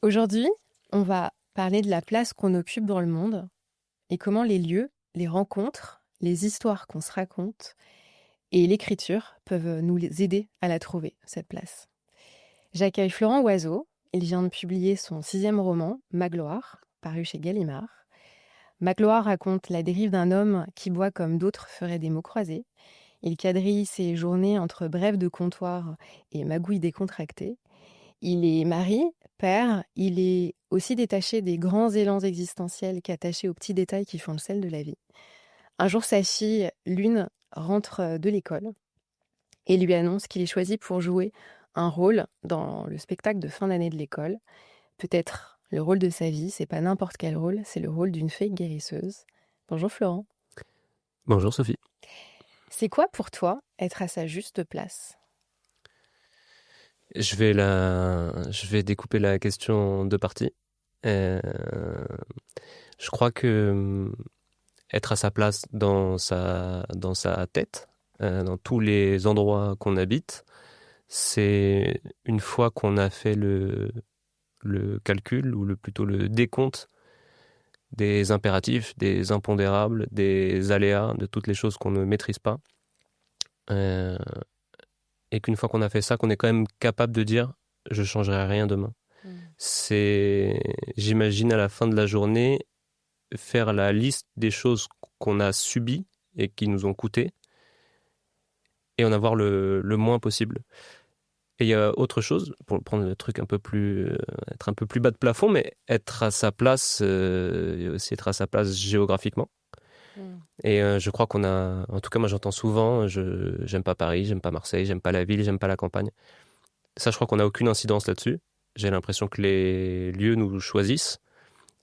Aujourd'hui, on va parler de la place qu'on occupe dans le monde et comment les lieux, les rencontres, les histoires qu'on se raconte et l'écriture peuvent nous aider à la trouver, cette place. J'accueille Florent Oiseau. Il vient de publier son 6e roman, Magloire, paru chez Gallimard. Magloire raconte la dérive d'un homme qui boit comme d'autres feraient des mots croisés. Il quadrille ses journées entre brèves de comptoir et magouilles décontractées. Il est mari, père, il est aussi détaché des grands élans existentiels qu'attachés aux petits détails qui font le sel de la vie. Un jour, sa fille, Lune, rentre de l'école et lui annonce qu'il est choisi pour jouer un rôle dans le spectacle de fin d'année de l'école. Peut-être le rôle de sa vie, c'est pas n'importe quel rôle, c'est le rôle d'une fée guérisseuse. Bonjour Florent. Bonjour Sophie. C'est quoi pour toi être à sa juste place? Je vais découper la question en deux parties. Euh, je crois que être à sa place dans sa tête, dans tous les endroits qu'on habite, c'est une fois qu'on a fait le calcul, ou plutôt le décompte des impératifs, des impondérables, des aléas, de toutes les choses qu'on ne maîtrise pas. Euh, et qu'une fois qu'on a fait ça, qu'on est quand même capable de dire je changerai rien demain. C'est, j'imagine, à la fin de la journée, faire la liste des choses qu'on a subies et qui nous ont coûté, et en avoir le moins possible. Et il y a autre chose, pour prendre le truc un peu plus, être un peu plus bas de plafond, mais être à sa place, aussi être à sa place géographiquement. Mm. Et je crois qu'on a, en tout cas moi j'entends souvent, j'aime pas Paris, j'aime pas Marseille, j'aime pas la ville, j'aime pas la campagne. Ça, je crois qu'on n'a aucune incidence là-dessus. J'ai l'impression que les lieux nous choisissent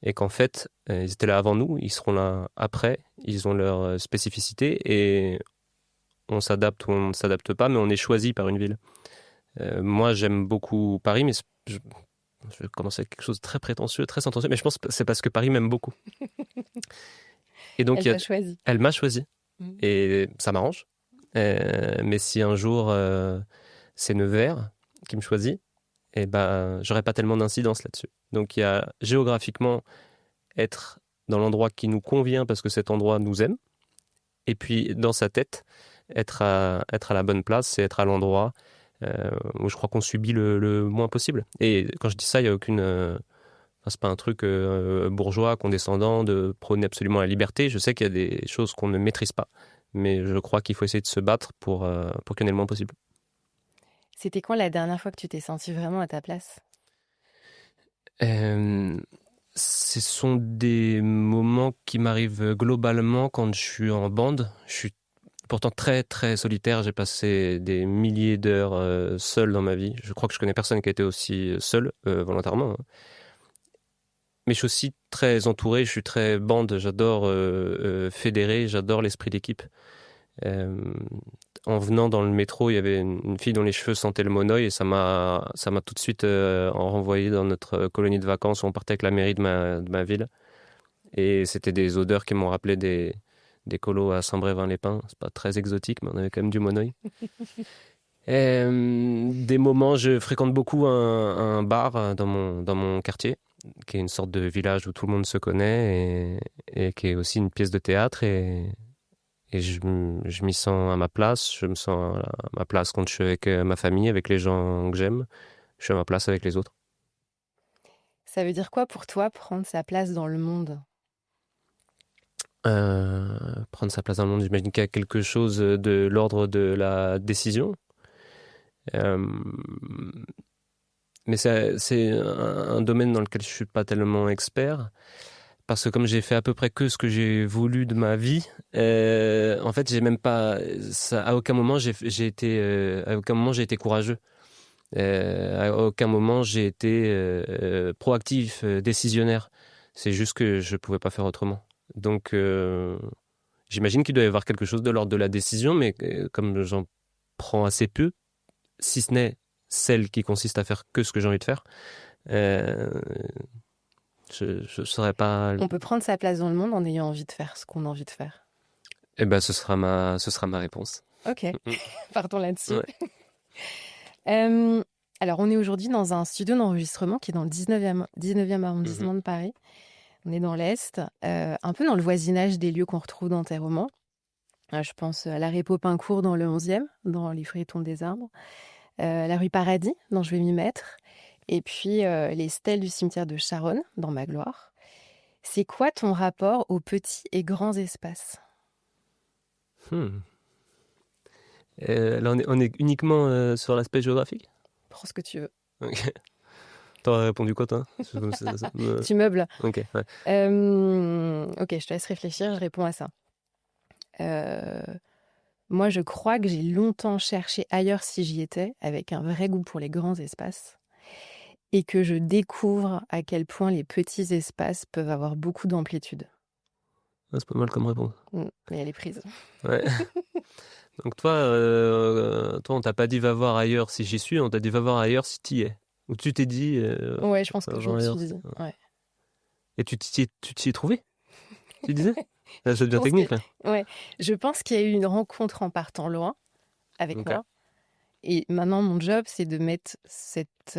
et qu'en fait, ils étaient là avant nous, ils seront là après, ils ont leur spécificité, et on s'adapte ou on ne s'adapte pas, mais on est choisi par une ville. Moi, j'aime beaucoup Paris, mais je vais commencer avec quelque chose de très prétentieux, très sentencieux, mais je pense que c'est parce que Paris m'aime beaucoup. Et donc, Elle t'a choisi. elle m'a choisi, Mm. et ça m'arrange. Mais si un jour c'est Nevers qui me choisit, et ben, j'aurais pas tellement d'incidence là-dessus. Donc il y a géographiquement être dans l'endroit qui nous convient parce que cet endroit nous aime, et puis dans sa tête, être à la bonne place, c'est être à l'endroit où je crois qu'on subit le moins possible. Et quand je dis ça, il y a aucune... enfin, c'est pas un truc bourgeois, condescendant, de prôner absolument la liberté. Je sais qu'il y a des choses qu'on ne maîtrise pas, mais je crois qu'il faut essayer de se battre pour qu'il y en ait le moins possible. C'était quand la dernière fois que tu t'es sentie vraiment à ta place? Euh, Ce sont des moments qui m'arrivent globalement quand je suis en bande. Je suis pourtant très très solitaire. J'ai passé des milliers d'heures seul dans ma vie. Je crois que je connais personne qui a été aussi seul volontairement, hein. Mais je suis aussi très entouré. Je suis très bande. J'adore fédérer. J'adore l'esprit d'équipe. Euh, En venant dans le métro, il y avait une fille dont les cheveux sentaient le monoeil, et ça m'a tout de suite renvoyé dans notre colonie de vacances où on partait avec la mairie de ma ville. Et c'était des odeurs qui m'ont rappelé des colos à Saint-Brévin-les-Pins. C'est pas très exotique, mais on avait quand même du monoeil. Des moments, je fréquente beaucoup un bar dans mon quartier, qui est une sorte de village où tout le monde se connaît, et qui est aussi une pièce de théâtre. Et je m'y sens à ma place. Je me sens à ma place quand je suis avec ma famille, avec les gens que j'aime. Je suis à ma place avec les autres. Ça veut dire quoi pour toi prendre sa place dans le monde? Prendre sa place dans le monde, j'imagine qu'il y a quelque chose de l'ordre de la décision. Euh, mais c'est un domaine dans lequel je suis pas tellement expert. Parce que comme j'ai fait à peu près que ce que j'ai voulu de ma vie, en fait, j'ai même pas, ça, à aucun moment à aucun moment j'ai été courageux. À aucun moment j'ai été proactif, décisionnaire. C'est juste que je pouvais pas faire autrement. Donc, j'imagine qu'il doit y avoir quelque chose de l'ordre de la décision, mais comme j'en prends assez peu, si ce n'est celle qui consiste à faire que ce que j'ai envie de faire, euh, je saurais pas. On peut prendre sa place dans le monde en ayant envie de faire ce qu'on a envie de faire. Eh ben, ce sera ma réponse. Ok, Mm, partons mm. là-dessus. Ouais. Euh, Alors, on est aujourd'hui dans un studio d'enregistrement qui est dans le 19e Mhm. arrondissement de Paris. On est dans l'Est, un peu dans le voisinage des lieux qu'on retrouve dans tes romans. Je pense à la rue Popincourt dans le 11e, dans Les fruits tombent des arbres, la rue Paradis, dans Je vais m'y mettre, et puis les stèles du cimetière de Charonne, dans Magloire. C'est quoi ton rapport aux petits et grands espaces? Hmm. Là, on est uniquement sur l'aspect géographique. Prends ce que tu veux. Ok. T'aurais répondu quoi, toi? Tu meubles. Ok, ouais. Ok, je te laisse réfléchir, je réponds à ça. Euh, Moi, je crois que j'ai longtemps cherché ailleurs si j'y étais, avec un vrai goût pour les grands espaces, et que je découvre à quel point les petits espaces peuvent avoir beaucoup d'amplitude. Ah, c'est pas mal comme réponse. Mais elle est prise. Ouais. Donc toi, on t'a pas dit va voir ailleurs si j'y suis, on t'a dit va voir ailleurs si t'y es. Ou tu t'es dit Ouais, je pense va que je me voir suis ailleurs. dit. Ouais. Et tu t'y es trouvé, tu disais? Là, ça Je devient pense que, technique, là. ouais, je pense qu'il y a eu une rencontre en partant loin avec Ok. moi. Et maintenant, mon job, c'est de mettre cette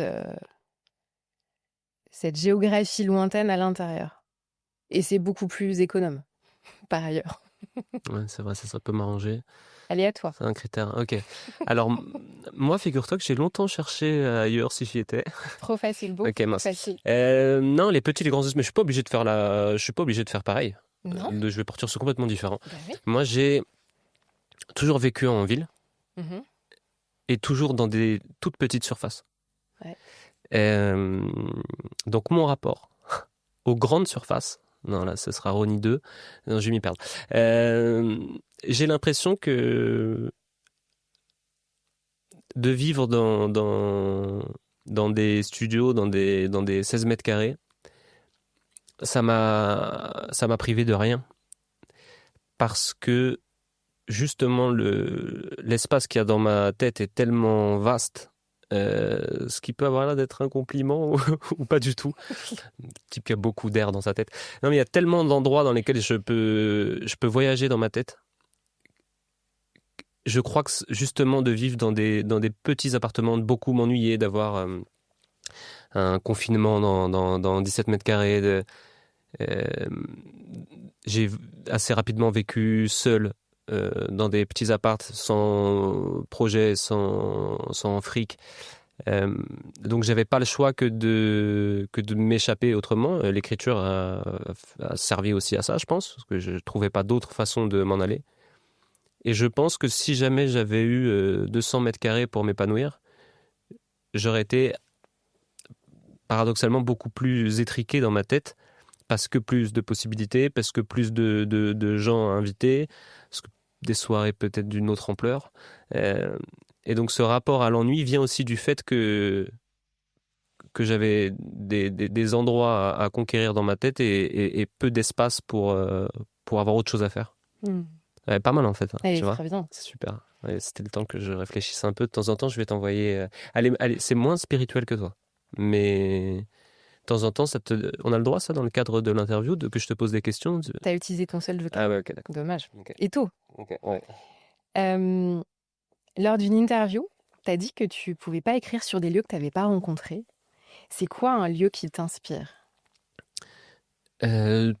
géographie lointaine à l'intérieur. Et c'est beaucoup plus économe, par ailleurs. Ouais, c'est vrai, ça peut m'arranger. Allez, à toi. C'est un critère. Ok. Alors, moi, figure-toi que j'ai longtemps cherché ailleurs si j'y étais. Trop facile, Ok, beaucoup trop mince. facile. Non, les petits, les grands, mais je suis pas obligé de faire je suis pas obligé de faire pareil. Non? Je vais partir sur complètement différent. Bah oui. Moi, j'ai toujours vécu en ville Mhm. et toujours dans des toutes petites surfaces. Ouais. Euh, donc, mon rapport aux grandes surfaces, non, là, ce sera Ronnie 2. Non, je vais m'y perdre. Euh, j'ai l'impression que de vivre dans des studios, dans des 16 mètres carrés, ça m'a privé de rien. Parce que, justement, l'espace qu'il y a dans ma tête est tellement vaste, ce qui peut avoir l'air d'être un compliment ou pas du tout. Type qui a beaucoup d'air dans sa tête. Non, mais il y a tellement d'endroits dans lesquels je peux voyager dans ma tête. Je crois que, justement, de vivre dans des petits appartements, de beaucoup m'ennuyer, d'avoir un confinement dans 17 mètres carrés. Euh, j'ai assez rapidement vécu seul dans des petits apparts, sans projet, sans fric. Euh, donc j'avais pas le choix que de m'échapper autrement. L'écriture a servi aussi à ça, je pense, parce que je trouvais pas d'autre façon de m'en aller. Et je pense que si jamais j'avais eu 200 mètres carrés pour m'épanouir, j'aurais été paradoxalement beaucoup plus étriqué dans ma tête, parce que plus de possibilités, parce que plus de gens invités, parce que des soirées peut-être d'une autre ampleur. Euh, et donc ce rapport à l'ennui vient aussi du fait que j'avais des endroits à conquérir dans ma tête et peu d'espace pour avoir autre chose à faire. Hmm. Ouais, pas mal en fait, hein, Elle tu est vois. très bien. C'est super. Ouais, c'était le temps que je réfléchisse un peu. De temps en temps, je vais t'envoyer. Allez, c'est moins spirituel que toi. Mais de temps en temps, on a le droit, ça, dans le cadre de l'interview, que je te pose des questions. T'as utilisé ton seul joker. Ah ouais, ok, d'accord. Dommage. Ok, Et tôt. ok, ouais. Euh, Lors d'une interview, t'as dit que tu pouvais pas écrire sur des lieux que t'avais pas rencontrés. C'est quoi un lieu qui t'inspire?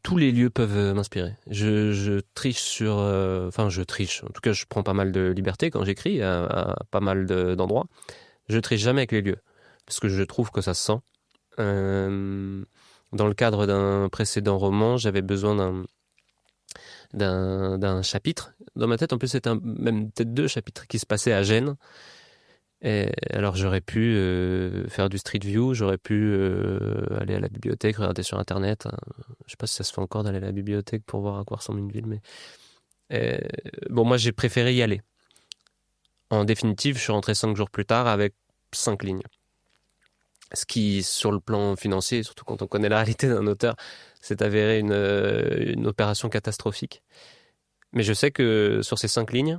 Tous les lieux peuvent m'inspirer. Je triche sur... Enfin, je triche. En tout cas, je prends pas mal de liberté quand j'écris à pas mal d'endroits. Je triche jamais avec les lieux. Parce que je trouve que ça se sent. Dans le cadre d'un précédent roman, j'avais besoin d'un chapitre dans ma tête. En plus, c'était même peut-être deux chapitres qui se passaient à Gênes. Et alors j'aurais pu faire du street view, j'aurais pu aller à la bibliothèque, regarder sur internet. Je sais pas si ça se fait encore d'aller à la bibliothèque pour voir à quoi ressemble une ville, mais euh, bon, moi j'ai préféré y aller. En définitive, je suis rentré 5 jours plus tard avec 5 lignes. Ce qui, sur le plan financier, surtout quand on connaît la réalité d'un auteur, s'est avéré une opération catastrophique. Mais je sais que sur ces 5 lignes,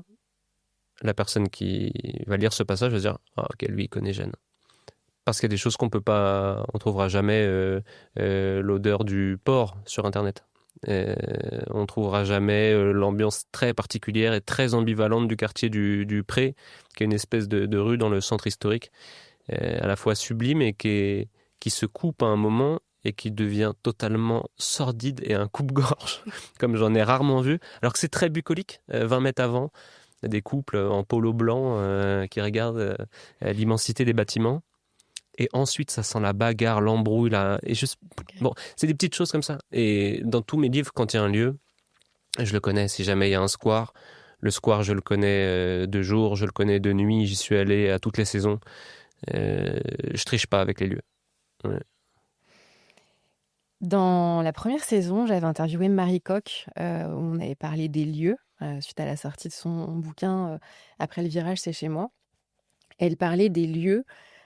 la personne qui va lire ce passage va dire ah, ok, lui il connaît Gênes. Parce qu'il y a des choses qu'on peut pas, on trouvera jamais l'odeur du porc sur Internet. On trouvera jamais l'ambiance très particulière et très ambivalente du quartier du Pré, qui est une espèce de rue dans le centre historique. à la fois sublime et qui se coupe à un moment et qui devient totalement sordide et un coupe-gorge, comme j'en ai rarement vu, alors que c'est très bucolique. 20 mètres avant, il y a des couples en polo blanc qui regardent l'immensité des bâtiments. Et ensuite, ça sent la bagarre, l'embrouille. Bon, c'est des petites choses comme ça. Et dans tous mes livres, quand il y a un lieu, je le connais. Si jamais il y a un square, le square, je le connais de jour, je le connais de nuit. J'y suis allé à toutes les saisons. Je triche pas avec les lieux. Ouais. Dans la première saison, j'avais interviewé Marie Coq, où on avait parlé des lieux, suite à la sortie de son bouquin Après le virage, c'est chez moi. Elle parlait des lieux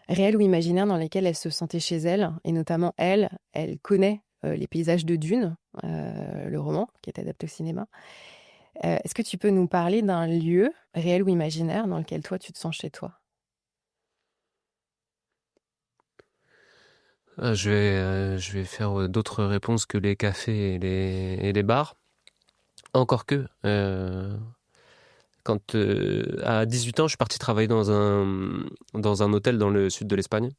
réels ou imaginaires dans lesquels elle se sentait chez elle. Et notamment, elle connaît les paysages de Dune, le roman qui est adapté au cinéma. Est-ce que tu peux nous parler d'un lieu réel ou imaginaire dans lequel toi, tu te sens chez toi? Je vais faire d'autres réponses que les cafés et les bars. Encore que, quand à 18 ans, je suis parti travailler dans un hôtel dans le sud de l'Espagne.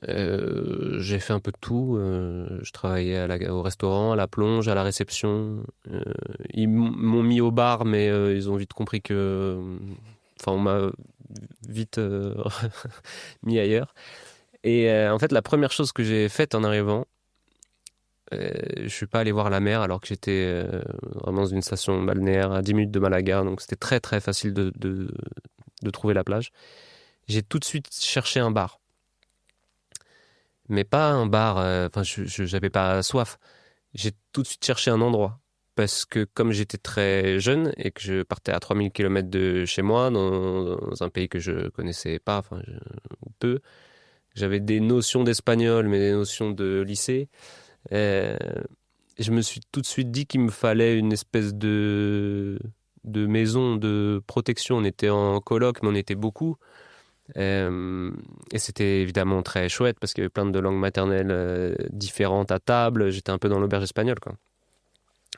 J'ai fait un peu de tout. Je travaillais au restaurant, à la plonge, à la réception. Ils m'ont mis au bar, mais ils ont vite compris que... Enfin, on m'a vite mis ailleurs. Et en fait, la première chose que j'ai faite en arrivant, je suis pas allé voir la mer alors que j'étais vraiment dans une station balnéaire à 10 minutes de Malaga, donc c'était très très facile de trouver la plage. J'ai tout de suite cherché un bar. Mais pas un bar, enfin j'avais pas soif. J'ai tout de suite cherché un endroit. Parce que comme j'étais très jeune et que je partais à 3000 km de chez moi, dans un pays que je connaissais pas, ou peu, j'avais des notions d'espagnol, mais des notions de lycée. Euh, je me suis tout de suite dit qu'il me fallait une espèce de maison de protection. On était en coloc, mais on était beaucoup. Et c'était évidemment très chouette parce qu'il y avait plein de langues maternelles différentes à table. J'étais un peu dans l'auberge espagnole, quoi.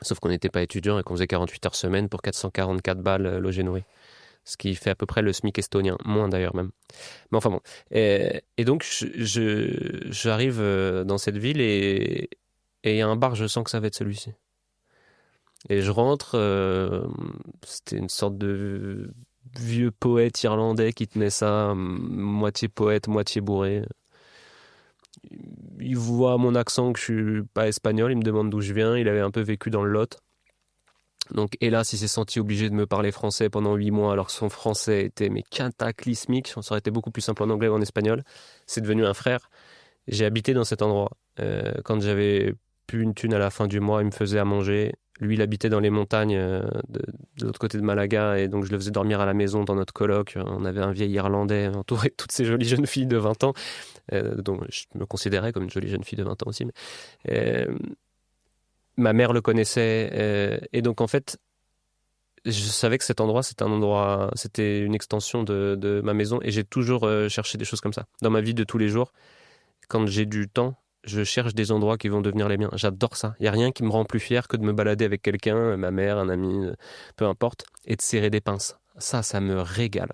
Sauf qu'on n'était pas étudiant et qu'on faisait 48 heures semaine pour 444 balles logé nourri. Ce qui fait à peu près le SMIC estonien. Moins d'ailleurs même. Mais enfin bon. Et donc j'arrive dans cette ville et il y a un bar, je sens que ça va être celui-ci. Et je rentre, c'était une sorte de vieux poète irlandais qui tenait ça, moitié poète, moitié bourré. Il voit mon accent que je suis pas espagnol, il me demande d'où je viens, il avait un peu vécu dans le Lot. Donc hélas, il s'est senti obligé de me parler français pendant 8 mois alors que son français était mais cataclysmique, ça aurait été beaucoup plus simple en anglais ou en espagnol. C'est devenu un frère. J'ai habité dans cet endroit. Quand j'avais plus une thune à la fin du mois, il me faisait à manger. Lui, il habitait dans les montagnes de l'autre côté de Malaga et donc je le faisais dormir à la maison dans notre coloc. On avait un vieil Irlandais entouré de toutes ces jolies jeunes filles de 20 ans, dont je me considérais comme une jolie jeune fille de 20 ans aussi. Ma mère le connaissait et donc en fait, je savais que cet endroit, c'était une extension de ma maison et j'ai toujours cherché des choses comme ça. Dans ma vie de tous les jours, quand j'ai du temps, je cherche des endroits qui vont devenir les miens. J'adore ça. Il n'y a rien qui me rend plus fier que de me balader avec quelqu'un, ma mère, un ami, peu importe, et de serrer des pinces. Ça me régale.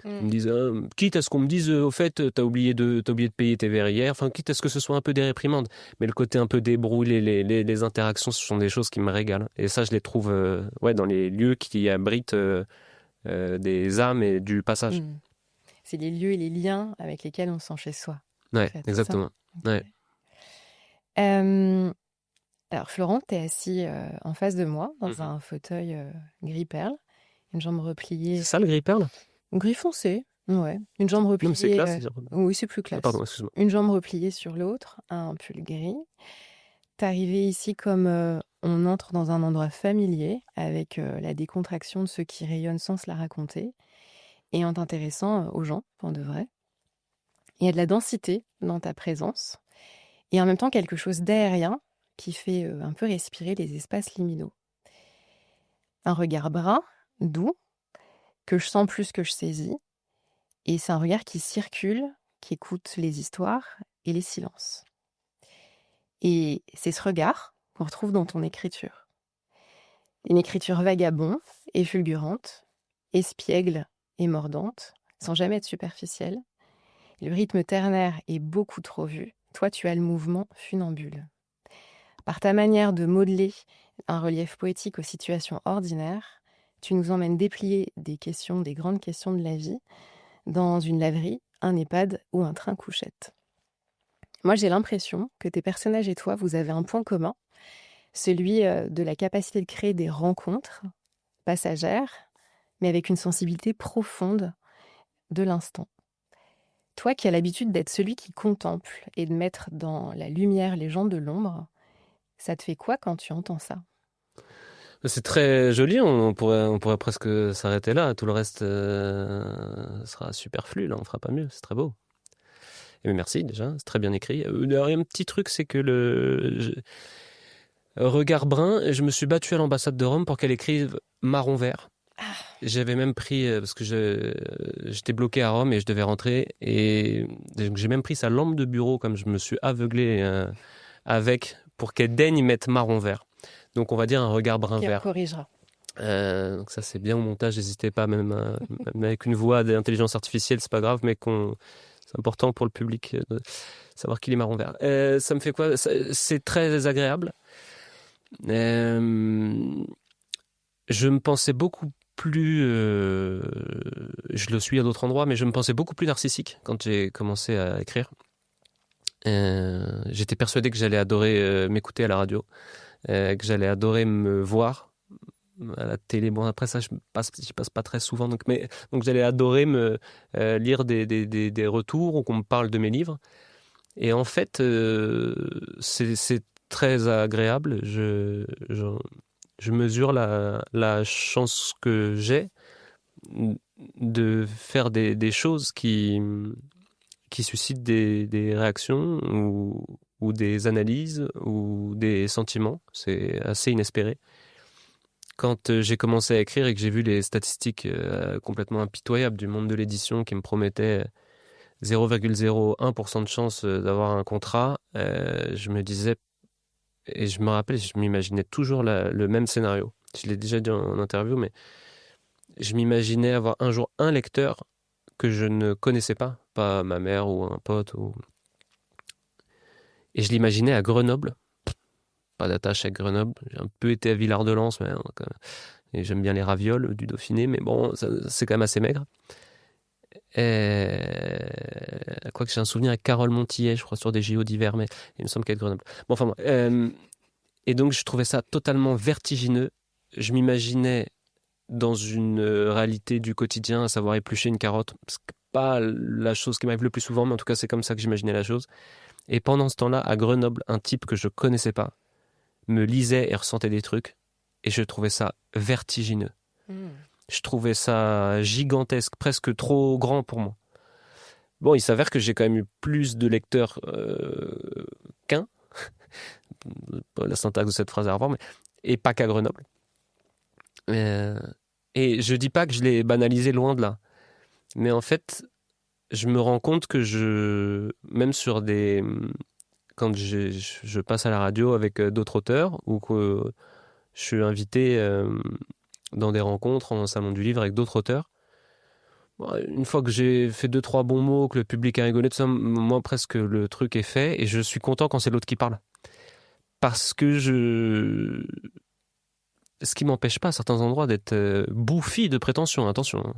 Ils me disent, quitte à ce qu'on me dise, au fait, t'as oublié de payer tes verres hier, enfin, quitte à ce que ce soit un peu des réprimandes. Mais le côté un peu débrouillé, les interactions, ce sont des choses qui me régalent. Et ça, je les trouve dans les lieux qui abritent des âmes et du passage. C'est les lieux et les liens avec lesquels on se sent chez soi. Ouais, en fait, exactement. Okay. Alors, Florent, tu es assis en face de moi, dans un fauteuil gris perle, une jambe repliée. C'est ça le gris perle? Gris foncé, ouais. Une jambe repliée. Non, mais c'est classe. Oui, c'est plus classe. Pardon, excuse-moi. Une jambe repliée sur l'autre, un pull gris. T'es arrivé ici comme on entre dans un endroit familier, avec la décontraction de ceux qui rayonnent sans se la raconter, et en t'intéressant aux gens, en de vrai. Il y a de la densité dans ta présence, et en même temps quelque chose d'aérien qui fait un peu respirer les espaces liminaux. Un regard brun, doux, que je sens plus que je saisis, et c'est un regard qui circule, qui écoute les histoires et les silences. Et c'est ce regard qu'on retrouve dans ton écriture. Une écriture vagabonde et fulgurante, espiègle et mordante, sans jamais être superficiel. Le rythme ternaire est beaucoup trop vu. Toi, tu as le mouvement funambule. Par ta manière de modeler un relief poétique aux situations ordinaires, tu nous emmènes déplier des questions, des grandes questions de la vie, dans une laverie, un EHPAD ou un train couchette. Moi, j'ai l'impression que tes personnages et toi, vous avez un point commun, celui de la capacité de créer des rencontres passagères, mais avec une sensibilité profonde de l'instant. Toi qui as l'habitude d'être celui qui contemple et de mettre dans la lumière les gens de l'ombre, ça te fait quoi quand tu entends ça? C'est très joli, on pourrait presque s'arrêter là. Tout le reste sera superflu, là, on fera pas mieux, c'est très beau. Et merci déjà, c'est très bien écrit. Un petit truc, c'est que Regard brun, je me suis battu à l'ambassade de Rome pour qu'elle écrive marron-vert. J'avais même pris, parce que j'étais bloqué à Rome et je devais rentrer, et donc j'ai même pris sa lampe de bureau, comme je me suis aveuglé avec, pour qu'elle daigne y mettre marron-vert. Donc on va dire un regard brun-vert. On corrigera. Donc ça c'est bien au montage, n'hésitez pas, même avec une voix d'intelligence artificielle, c'est pas grave, mais c'est important pour le public de savoir qu'il est marron-vert. Ça me fait quoi? C'est très agréable. Je me pensais beaucoup plus, je le suis à d'autres endroits, mais je me pensais beaucoup plus narcissique quand j'ai commencé à écrire. J'étais persuadé que j'allais adorer m'écouter à la radio, que j'allais adorer me voir à la télé. Bon, après ça, j'y passe pas très souvent, donc j'allais adorer lire des retours ou qu'on me parle de mes livres. Et en fait, c'est très agréable. Je mesure la chance que j'ai de faire des choses qui suscitent des réactions ou des analyses ou des sentiments. C'est assez inespéré. Quand j'ai commencé à écrire et que j'ai vu les statistiques complètement impitoyables du monde de l'édition qui me promettaient 0,01% de chance d'avoir un contrat, je me disais, et je me rappelle, je m'imaginais toujours le même scénario. Je l'ai déjà dit en interview, mais je m'imaginais avoir un jour un lecteur que je ne connaissais pas ma mère ou un pote. Et je l'imaginais à Grenoble. Pas d'attache avec Grenoble. J'ai un peu été à Villard-de-Lans, et j'aime bien les ravioles du Dauphiné, mais bon, c'est quand même assez maigre. Quoique j'ai un souvenir avec Carole Montillet, je crois, sur des JO d'hiver, mais il me semble qu'elle est de Grenoble. Bon, enfin, et donc je trouvais ça totalement vertigineux. Je m'imaginais dans une réalité du quotidien, à savoir éplucher une carotte. C'est pas la chose qui m'arrive le plus souvent, mais en tout cas, c'est comme ça que j'imaginais la chose. Et pendant ce temps-là, à Grenoble, un type que je connaissais pas me lisait et ressentait des trucs, et je trouvais ça vertigineux. Je trouvais ça gigantesque, presque trop grand pour moi. Bon, il s'avère que j'ai quand même eu plus de lecteurs qu'un. La syntaxe de cette phrase à revoir, et pas qu'à Grenoble. Et je dis pas que je l'ai banalisé, loin de là. Mais en fait, je me rends compte que même sur quand je passe à la radio avec d'autres auteurs, ou que je suis invité dans des rencontres en salon du livre avec d'autres auteurs, une fois que j'ai fait 2-3 bons mots, que le public a rigolé, tout ça, moi presque le truc est fait, et je suis content quand c'est l'autre qui parle. Parce que ce qui m'empêche pas à certains endroits d'être bouffi de prétention, attention,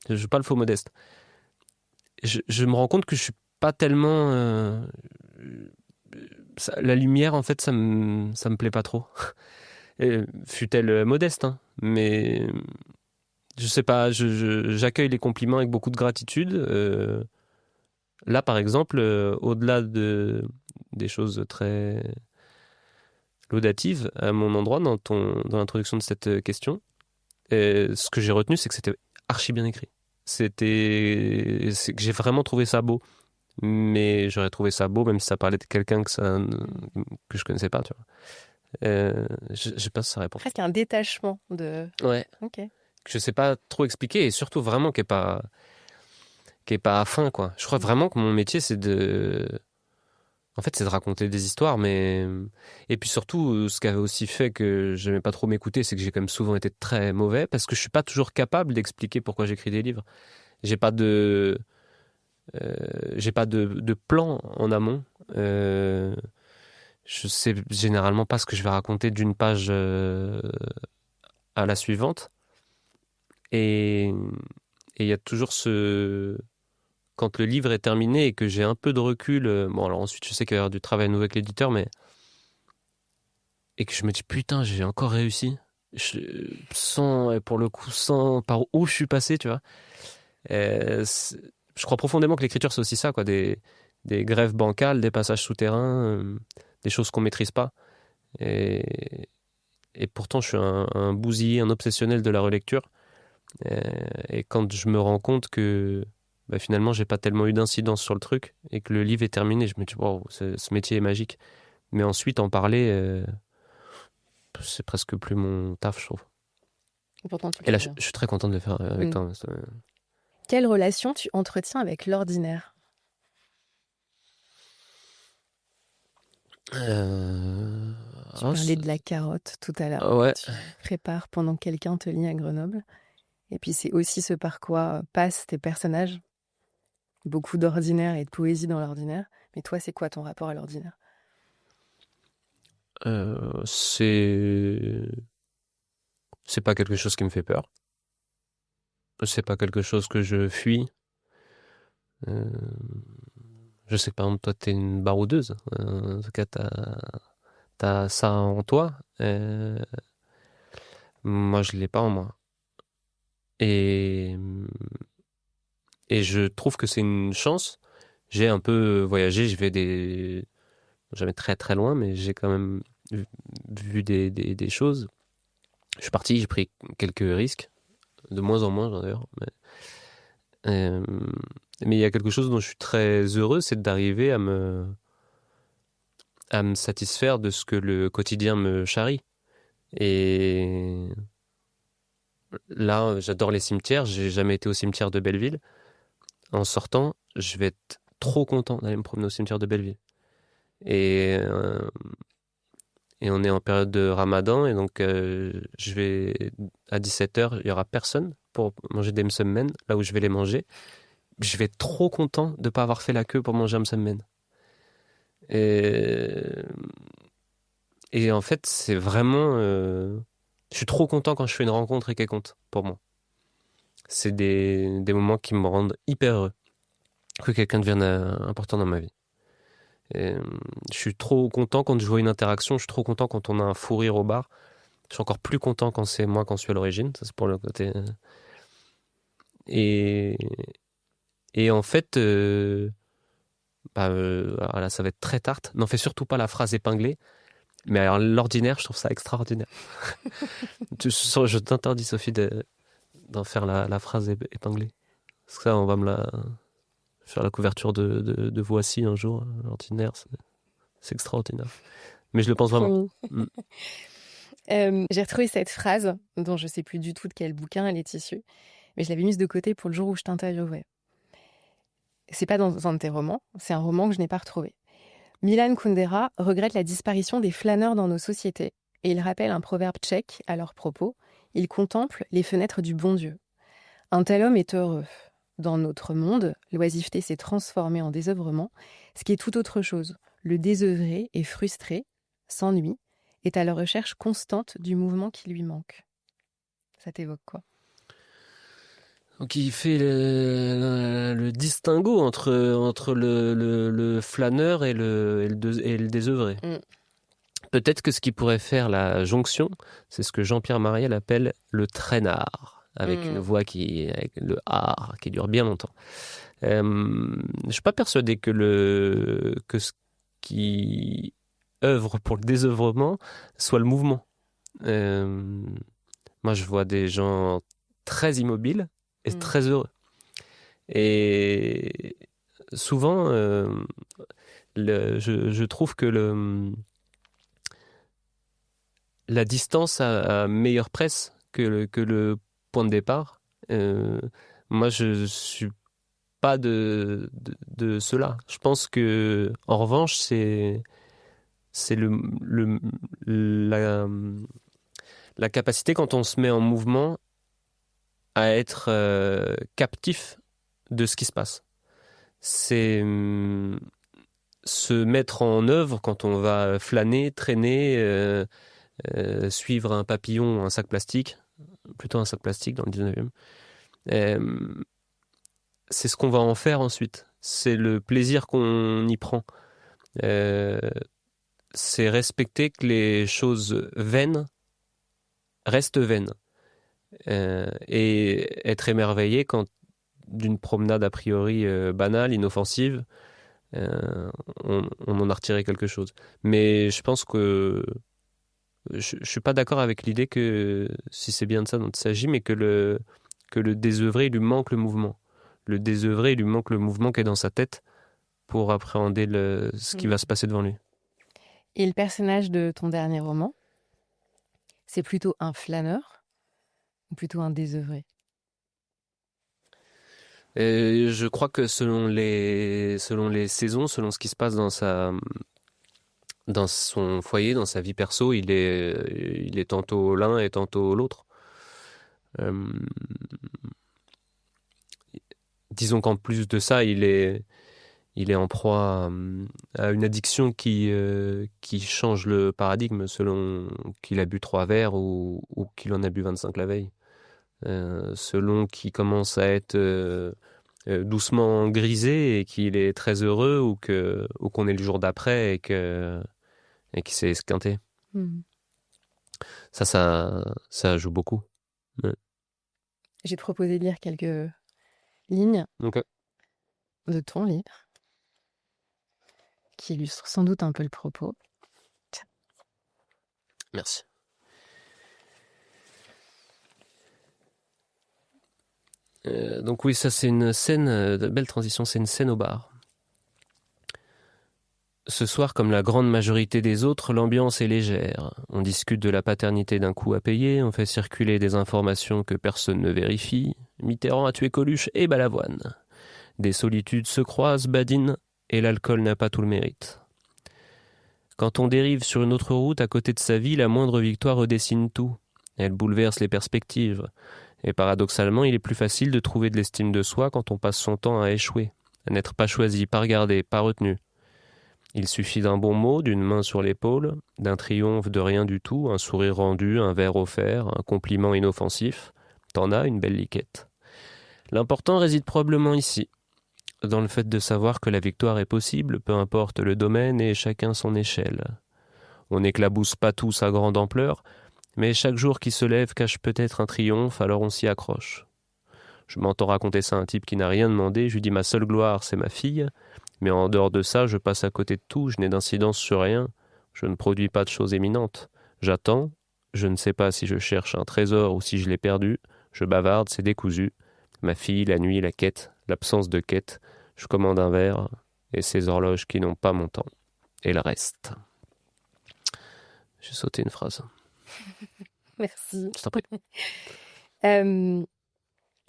je suis pas le faux modeste. Je me rends compte que je suis pas tellement la lumière, en fait, ça me plaît pas trop. Fut-elle modeste, hein, mais je sais pas, j'accueille les compliments avec beaucoup de gratitude. Là, par exemple, au-delà des choses très laudatives à mon endroit dans l'introduction de cette question, ce que j'ai retenu, c'est que c'était archi bien écrit. C'est que j'ai vraiment trouvé ça beau. Mais j'aurais trouvé ça beau même si ça parlait de quelqu'un que je connaissais pas, tu vois. Je sais pas si ça répond. Presque un détachement de... Ouais. Ok. Je sais pas trop expliquer, et surtout vraiment qui est pas à fin, quoi. Je crois vraiment que mon métier, c'est de raconter des histoires, mais... Et puis surtout, ce qui avait aussi fait que j'aimais pas trop m'écouter, c'est que j'ai quand même souvent été très mauvais, parce que je suis pas toujours capable d'expliquer pourquoi j'écris des livres. J'ai pas de, j'ai pas de plan en amont. Je sais généralement pas ce que je vais raconter d'une page à la suivante. Et et il y a toujours ce... Quand le livre est terminé et que j'ai un peu de recul, bon alors ensuite je sais qu'il y a du travail nouveau avec l'éditeur, mais et que je me dis putain j'ai encore réussi, sans et pour le coup sans par où je suis passé, tu vois. Je crois profondément que l'écriture c'est aussi ça quoi, des grèves bancales, des passages souterrains, des choses qu'on maîtrise pas. Et et pourtant je suis un bousillé, un obsessionnel de la relecture. Et quand je me rends compte que bah, finalement j'ai pas tellement eu d'incidence sur le truc et que le livre est terminé, je me dis wow, ce métier est magique. Mais ensuite en parler, c'est presque plus mon taf, je trouve. Et pourtant, tu Et là, kiffes bien. je suis très content de le faire avec toi. Quelle relation tu entretiens avec l'ordinaire? Tu Oh, parlais de la carotte tout à l'heure. ouais. Tu prépares pendant que quelqu'un te lit à Grenoble. Et puis c'est aussi ce par quoi passent tes personnages. Beaucoup d'ordinaire et de poésie dans l'ordinaire. Mais toi, c'est quoi ton rapport à l'ordinaire? C'est pas quelque chose qui me fait peur. C'est pas quelque chose que je fuis. Euh, je sais que par exemple toi t'es une baroudeuse. En tout cas t'as ça en toi. Moi je l'ai pas en moi. Et et je trouve que c'est une chance. J'ai un peu voyagé. Je vais jamais très très loin, mais j'ai quand même vu des choses. Je suis parti, j'ai pris quelques risques, de moins en moins d'ailleurs. Euh, mais il y a quelque chose dont je suis très heureux, c'est d'arriver à me satisfaire de ce que le quotidien me charrie. Et là, j'adore les cimetières, j'ai jamais été au cimetière de Belleville. En sortant, je vais être trop content d'aller me promener au cimetière de Belleville. Et, euh, et on est en période de Ramadan, et donc je vais à 17h, il y aura personne pour manger des msemen, là où je vais les manger. Je vais être trop content de ne pas avoir fait la queue pour manger un msemen. Et, et en fait, c'est vraiment... je suis trop content quand je fais une rencontre et qu'elle compte pour moi. C'est des moments qui me rendent hyper heureux. Que quelqu'un devienne important dans ma vie. Et, je suis trop content quand je vois une interaction, je suis trop content quand on a un fou rire au bar. Je suis encore plus content quand c'est moi quand je suis à l'origine, ça c'est pour le côté. Et, et en fait, alors là ça va être très tarte. N'en fais surtout pas la phrase épinglée. Mais alors l'ordinaire, je trouve ça extraordinaire. Je t'interdis, Sophie, d'en faire la phrase épinglée. Parce que ça, on va me la faire la couverture de Voici un jour. L'ordinaire, c'est extraordinaire. Mais je le pense vraiment. Promis. Mm. J'ai retrouvé cette phrase, dont je sais plus du tout de quel bouquin elle est issue, mais je l'avais mise de côté pour le jour où je t'interviewais. C'est pas dans un de tes romans, c'est un roman que je n'ai pas retrouvé. Milan Kundera regrette la disparition des flâneurs dans nos sociétés et il rappelle un proverbe tchèque à leur propos. Il contemple les fenêtres du bon Dieu. Un tel homme est heureux. Dans notre monde, l'oisiveté s'est transformée en désœuvrement, ce qui est tout autre chose. Le désœuvré est frustré, s'ennuie, est à la recherche constante du mouvement qui lui manque. Ça t'évoque quoi? Donc il fait le distinguo entre le flâneur et le désœuvré. Mm. Peut-être que ce qui pourrait faire la jonction, c'est ce que Jean-Pierre Mariel appelle le traînard, avec une voix avec le art qui dure bien longtemps. Je suis pas persuadé que ce qui œuvre pour le désœuvrement soit le mouvement. Euh, Moi, je vois des gens très immobiles et très heureux. Et souvent, je trouve que la distance a meilleure presse que le point de départ. Moi, je suis pas de cela. Je pense que, en revanche, c'est la, la capacité quand on se met en mouvement à être captif de ce qui se passe. C'est se mettre en œuvre quand on va flâner, traîner, suivre un papillon, un sac plastique, plutôt un sac plastique dans le 19e. C'est ce qu'on va en faire ensuite. C'est le plaisir qu'on y prend. C'est respecter que les choses vaines restent vaines. Et être émerveillé quand d'une promenade a priori banale, inoffensive, on en a retiré quelque chose. Mais je pense que je suis pas d'accord avec l'idée que si c'est bien de ça dont il s'agit, mais que le désœuvré, il lui manque le mouvement. Le désœuvré, il lui manque le mouvement qui est dans sa tête pour appréhender ce qui va se passer devant lui. Et le personnage de ton dernier roman, c'est plutôt un flâneur ou plutôt un désœuvré? Et je crois que selon les saisons, selon ce qui se passe dans son foyer, dans sa vie perso, il est tantôt l'un et tantôt l'autre. Disons qu'en plus de ça, il est en proie à une addiction qui change le paradigme selon qu'il a bu 3 verres ou qu'il en a bu 25 la veille. Selon qu'il commence à être doucement grisé et qu'il est très heureux ou qu'on est le jour d'après et qu'il s'est esquinté. Ça joue beaucoup. Ouais. J'ai proposé de lire quelques lignes de ton livre qui illustrent sans doute un peu le propos. Tiens. Merci. Donc oui, ça c'est une scène, de belle transition, c'est une scène au bar. Ce soir, comme la grande majorité des autres, l'ambiance est légère. On discute de la paternité d'un coup à payer, on fait circuler des informations que personne ne vérifie. Mitterrand a tué Coluche et Balavoine. Des solitudes se croisent, badinent, et l'alcool n'a pas tout le mérite. Quand on dérive sur une autre route à côté de sa vie, la moindre victoire redessine tout. Elle bouleverse les perspectives. Et paradoxalement, il est plus facile de trouver de l'estime de soi quand on passe son temps à échouer, à n'être pas choisi, pas regardé, pas retenu. Il suffit d'un bon mot, d'une main sur l'épaule, d'un triomphe de rien du tout, un sourire rendu, un verre offert, un compliment inoffensif. T'en as une belle liquette. L'important réside probablement ici, dans le fait de savoir que la victoire est possible, peu importe le domaine et chacun son échelle. On n'éclabousse pas tous à grande ampleur, mais chaque jour qui se lève cache peut-être un triomphe, alors on s'y accroche. Je m'entends raconter ça à un type qui n'a rien demandé, je lui dis ma seule gloire c'est ma fille, mais en dehors de ça je passe à côté de tout, je n'ai d'incidence sur rien, je ne produis pas de choses éminentes. J'attends, je ne sais pas si je cherche un trésor ou si je l'ai perdu, je bavarde, c'est décousu. Ma fille, la nuit, la quête, l'absence de quête, je commande un verre, et ces horloges qui n'ont pas mon temps, et le reste. J'ai sauté une phrase. Merci. Je t'en prie.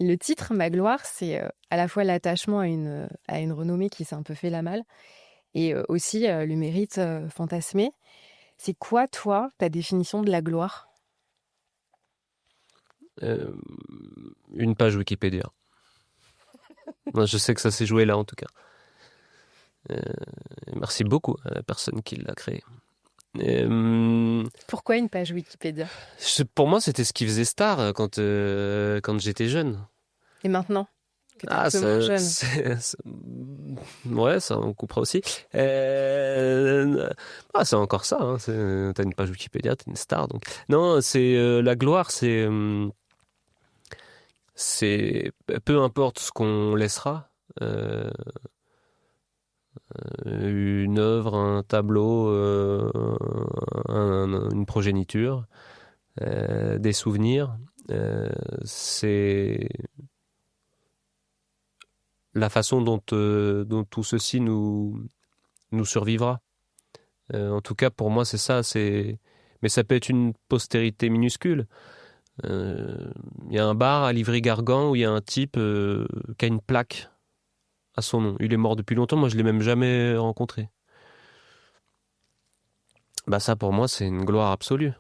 Le titre, Ma gloire, c'est à la fois l'attachement à une renommée qui s'est un peu fait la malle et aussi le mérite fantasmé. C'est quoi, toi, ta définition de la gloire? Une page Wikipédia. Moi, je sais que ça s'est joué là, en tout cas. Merci beaucoup à la personne qui l'a créé. Pourquoi une page Wikipédia? Pour moi, c'était ce qui faisait star quand j'étais jeune. Et maintenant que t'es un peu moins jeune. Ouais, ça on coupera aussi. C'est encore ça. Hein, t'as une page Wikipédia, t'es une star. Donc non, c'est la gloire, c'est peu importe ce qu'on laissera. Une œuvre, un tableau, une progéniture, des souvenirs. C'est la façon dont tout ceci nous survivra. En tout cas, pour moi, c'est ça. Mais ça peut être une postérité minuscule. Il y a un bar à Livry-Gargan où il y a un type qui a une plaque à son nom. Il est mort depuis longtemps, moi je l'ai même jamais rencontré. Bah ça pour moi c'est une gloire absolue.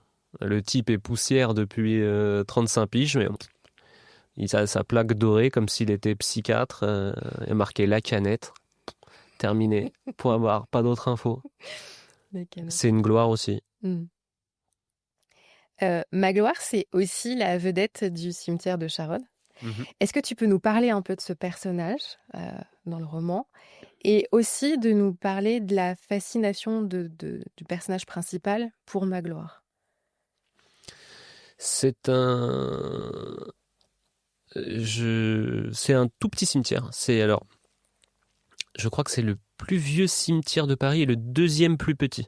Le type est poussière depuis 35 piges, mais Il a sa plaque dorée comme s'il était psychiatre. Il a marqué la canette. Terminé. Pour avoir pas d'autres infos. C'est une gloire aussi. Magloire, c'est aussi la vedette du cimetière de Charonne. Est-ce que tu peux nous parler un peu de ce personnage dans le roman et aussi de nous parler de la fascination du personnage principal pour Magloire? C'est un tout petit cimetière. Je crois que c'est le plus vieux cimetière de Paris et le deuxième plus petit.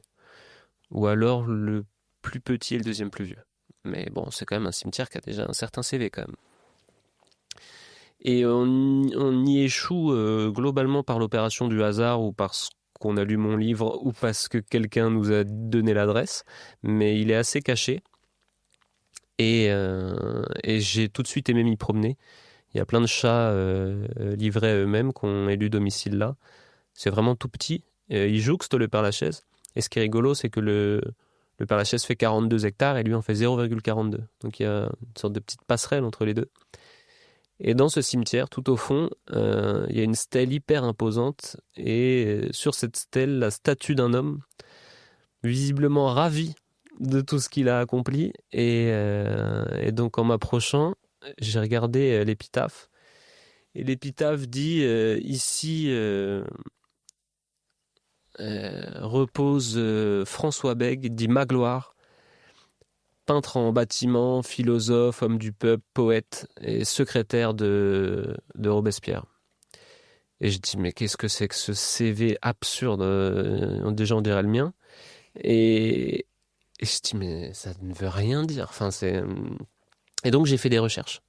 Ou alors le plus petit et le deuxième plus vieux. Mais bon, c'est quand même un cimetière qui a déjà un certain CV quand même. Et on y échoue globalement par l'opération du hasard ou parce qu'on a lu mon livre ou parce que quelqu'un nous a donné l'adresse. Mais il est assez caché. Et j'ai tout de suite aimé m'y promener. Il y a plein de chats livrés à eux-mêmes qui ont élu domicile là. C'est vraiment tout petit. Ils jouxtent le Père-Lachaise. Et ce qui est rigolo, c'est que le Père-Lachaise fait 42 hectares et lui en fait 0,42. Donc il y a une sorte de petite passerelle entre les deux. Et dans ce cimetière, tout au fond, il y a une stèle hyper imposante. Et sur cette stèle, la statue d'un homme, visiblement ravi de tout ce qu'il a accompli. Et donc en m'approchant, j'ai regardé l'épitaphe. Et l'épitaphe dit ici repose François Bègue, dit Magloire, peintre en bâtiment, philosophe, homme du peuple, poète et secrétaire de Robespierre. Et je dis mais qu'est-ce que c'est que ce CV absurde, déjà on dirait le mien. Et je dis mais ça ne veut rien dire. Enfin, Et donc j'ai fait des recherches.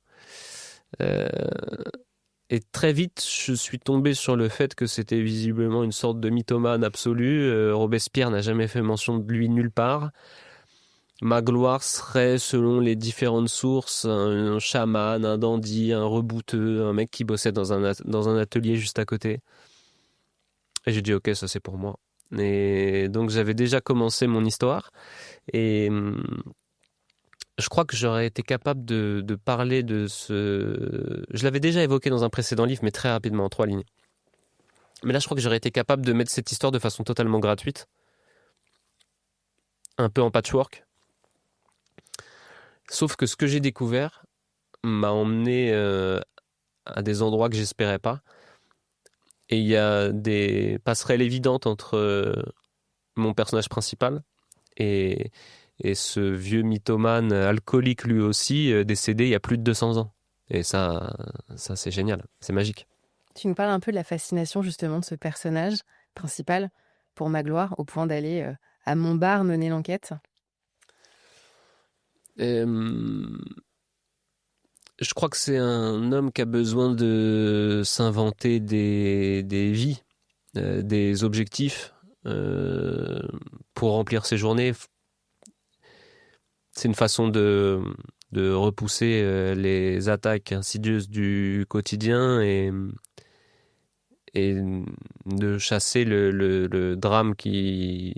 Et très vite, je suis tombé sur le fait que c'était visiblement une sorte de mythomane absolu. Robespierre n'a jamais fait mention de lui nulle part. Magloire serait, selon les différentes sources, un chaman, un dandy, un rebouteux, un mec qui bossait dans un atelier juste à côté. Et j'ai dit ok, ça c'est pour moi. Et donc j'avais déjà commencé mon histoire. Et je crois que j'aurais été capable de parler de ce... Je l'avais déjà évoqué dans un précédent livre, mais très rapidement, en 3 lignes. Mais là, je crois que j'aurais été capable de mettre cette histoire de façon totalement gratuite. Un peu en patchwork. Sauf que ce que j'ai découvert m'a emmené à des endroits que j'espérais pas. Et il y a des passerelles évidentes entre mon personnage principal et ce vieux mythomane alcoolique lui aussi, décédé il y a plus de 200 ans. Et ça c'est génial, c'est magique. Tu nous parles un peu de la fascination justement de ce personnage principal pour Magloire, au point d'aller à Montbard mener l'enquête. Je crois que c'est un homme qui a besoin de s'inventer des vies, des objectifs pour remplir ses journées. C'est une façon de repousser les attaques insidieuses du quotidien et de chasser le drame qui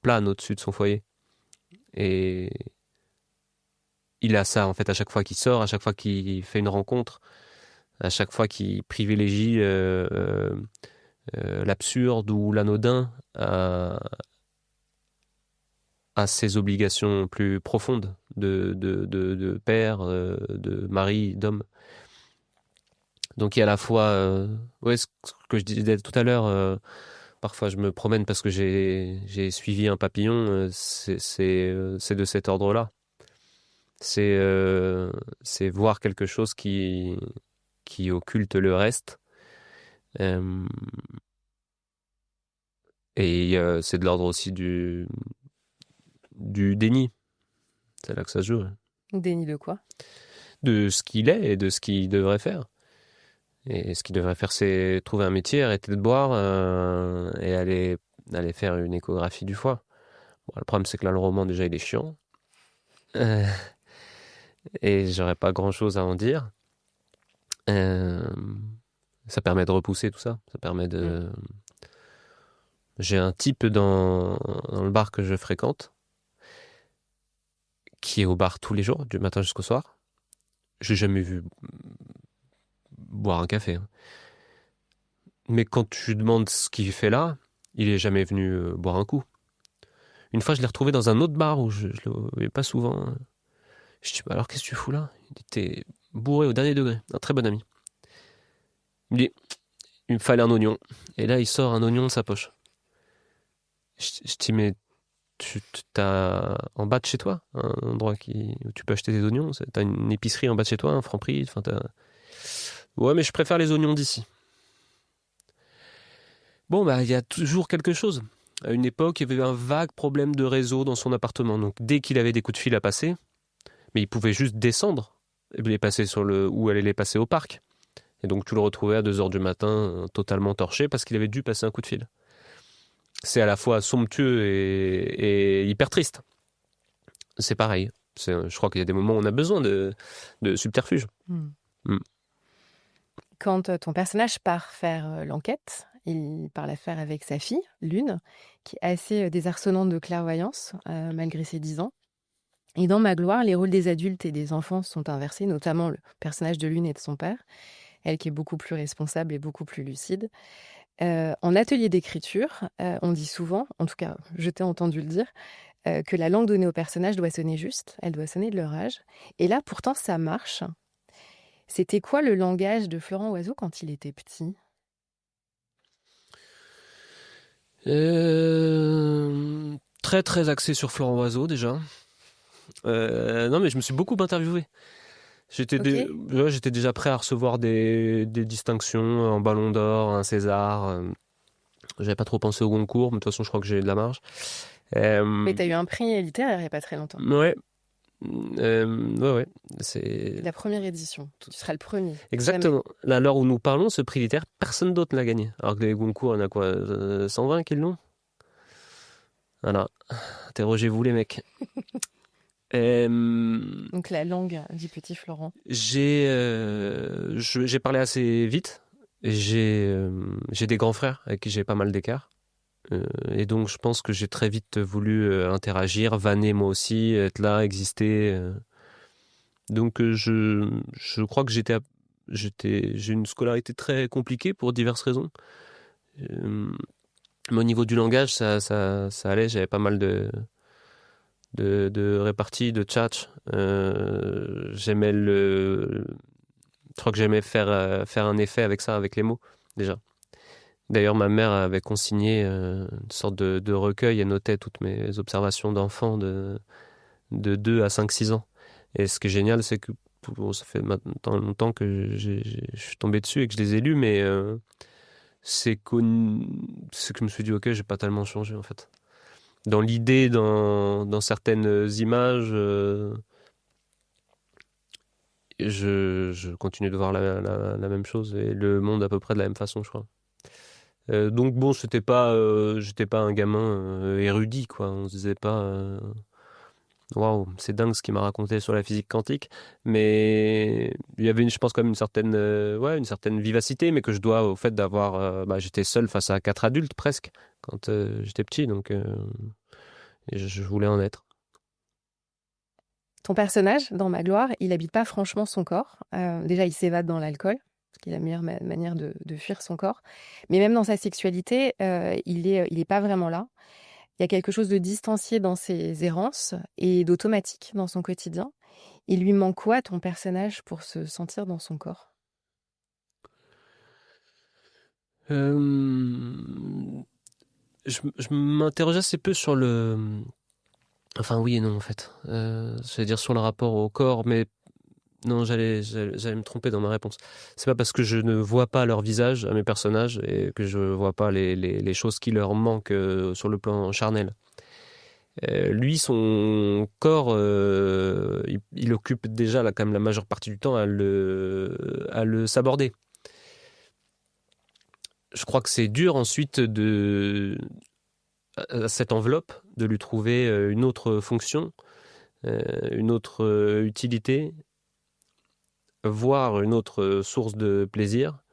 plane au-dessus de son foyer. Et il a ça en fait à chaque fois qu'il sort, à chaque fois qu'il fait une rencontre, à chaque fois qu'il privilégie l'absurde ou l'anodin à ses obligations plus profondes de père, de mari, d'homme. Donc il y a à la fois, ce que je disais tout à l'heure, parfois je me promène parce que j'ai suivi un papillon, c'est de cet ordre-là. C'est voir quelque chose qui occulte le reste. Et c'est de l'ordre aussi du déni. C'est là que ça se joue. Déni de quoi? De ce qu'il est et de ce qu'il devrait faire. Et ce qu'il devrait faire, c'est trouver un métier, arrêter de boire et aller faire une échographie du foie. Bon, le problème, c'est que là, le roman, déjà, il est chiant. Et j'aurais pas grand-chose à en dire. Ça permet de repousser tout ça. Ça permet de... J'ai un type dans le bar que je fréquente qui est au bar tous les jours, du matin jusqu'au soir. j'ai jamais vu boire un café, hein. Mais quand tu lui demandes ce qu'il fait là, il est jamais venu boire un coup. Une fois, je l'ai retrouvé dans un autre bar où je le voyais pas souvent, hein. Je dis, bah alors qu'est-ce que tu fous là? Il était bourré au dernier degré, un très bon ami. Il me dit, il me fallait un oignon. Et là, il sort un oignon de sa poche. Je dis, mais tu t'as en bas de chez toi un endroit où tu peux acheter des oignons? T'as une épicerie en bas de chez toi, un Franprix? Enfin, ouais, mais je préfère les oignons d'ici. Bon, bah, il y a toujours quelque chose. À une époque, il y avait un vague problème de réseau dans son appartement. Donc, dès qu'il avait des coups de fil à passer, mais il pouvait juste descendre et les passer ou aller les passer au parc. Et donc, tu le retrouvais à 2 heures du matin, totalement torché parce qu'il avait dû passer un coup de fil. C'est à la fois somptueux et hyper triste. C'est pareil. Je crois qu'il y a des moments où on a besoin de subterfuge. Hmm. Mm. Quand ton personnage part faire l'enquête, il part la faire avec sa fille, Lune, qui est assez désarçonnante de clairvoyance, malgré ses 10 ans. Et dans Magloire, les rôles des adultes et des enfants sont inversés, notamment le personnage de Lune et de son père, elle qui est beaucoup plus responsable et beaucoup plus lucide. En atelier d'écriture, on dit souvent, en tout cas je t'ai entendu le dire, que la langue donnée au personnage doit sonner juste, elle doit sonner de leur âge. Et là, pourtant, ça marche. C'était quoi le langage de Florent Oiseau quand il était petit? Très très axé sur Florent Oiseau déjà. Non mais je me suis beaucoup interviewé. J'étais déjà prêt à recevoir des distinctions, un Ballon d'Or, un César. J'avais pas trop pensé au Goncourt, mais de toute façon je crois que j'ai de la marge. Mais t'as eu un prix littéraire il n'y a pas très longtemps. Ouais. Ouais. C'est la première édition. Tu seras le premier. Exactement. Là, à l'heure où nous parlons, ce prix littéraire, personne d'autre l'a gagné. Alors que les Goncourt, il y en a quoi 120 qui l'ont? Voilà. Interrogez-vous les mecs. Donc la langue du petit Florent. J'ai parlé assez vite. J'ai des grands frères avec qui j'ai pas mal d'écart. Et donc je pense que j'ai très vite voulu interagir, vanner moi aussi, être là, exister. Donc je crois que j'ai une scolarité très compliquée pour diverses raisons. Mais au niveau du langage, ça allait. J'avais pas mal de réparties, de tchatch. J'aimais je crois que j'aimais faire un effet avec ça, avec les mots, déjà. D'ailleurs, ma mère avait consigné une sorte de recueil et notait toutes mes observations d'enfants de 2 à 5, 6 ans. Et ce qui est génial, c'est que ça fait maintenant longtemps que je suis tombé dessus et que je les ai lus, mais c'est que je me suis dit, ok, j'ai pas tellement changé en fait. Dans l'idée, dans certaines images, je continue de voir la même chose et le monde à peu près de la même façon, je crois. Donc bon, j'étais pas un gamin érudit, quoi. On se disait pas, waouh, c'est dingue ce qu'il m'a raconté sur la physique quantique. Mais il y avait, je pense, quand même une certaine vivacité, mais que je dois au fait d'avoir, j'étais seul face à 4 adultes presque quand j'étais petit, donc et je voulais en être. Ton personnage, dans Magloire, il habite pas franchement son corps. Déjà, il s'évade dans l'alcool, ce qui est la meilleure manière de fuir son corps. Mais même dans sa sexualité, il est pas vraiment là. Il y a quelque chose de distancié dans ses errances et d'automatique dans son quotidien. Il lui manque quoi, ton personnage, pour se sentir dans son corps? Je m'interroge assez peu sur le... Enfin oui et non en fait. J'allais dire sur le rapport au corps, mais non, j'allais me tromper dans ma réponse. C'est pas parce que je ne vois pas leur visage à mes personnages et que je vois pas les choses qui leur manquent sur le plan charnel. Lui, son corps, il occupe déjà quand même la majeure partie du temps à le saborder. Je crois que c'est dur ensuite à cette enveloppe de lui trouver une autre fonction, une autre utilité, voire une autre source de plaisir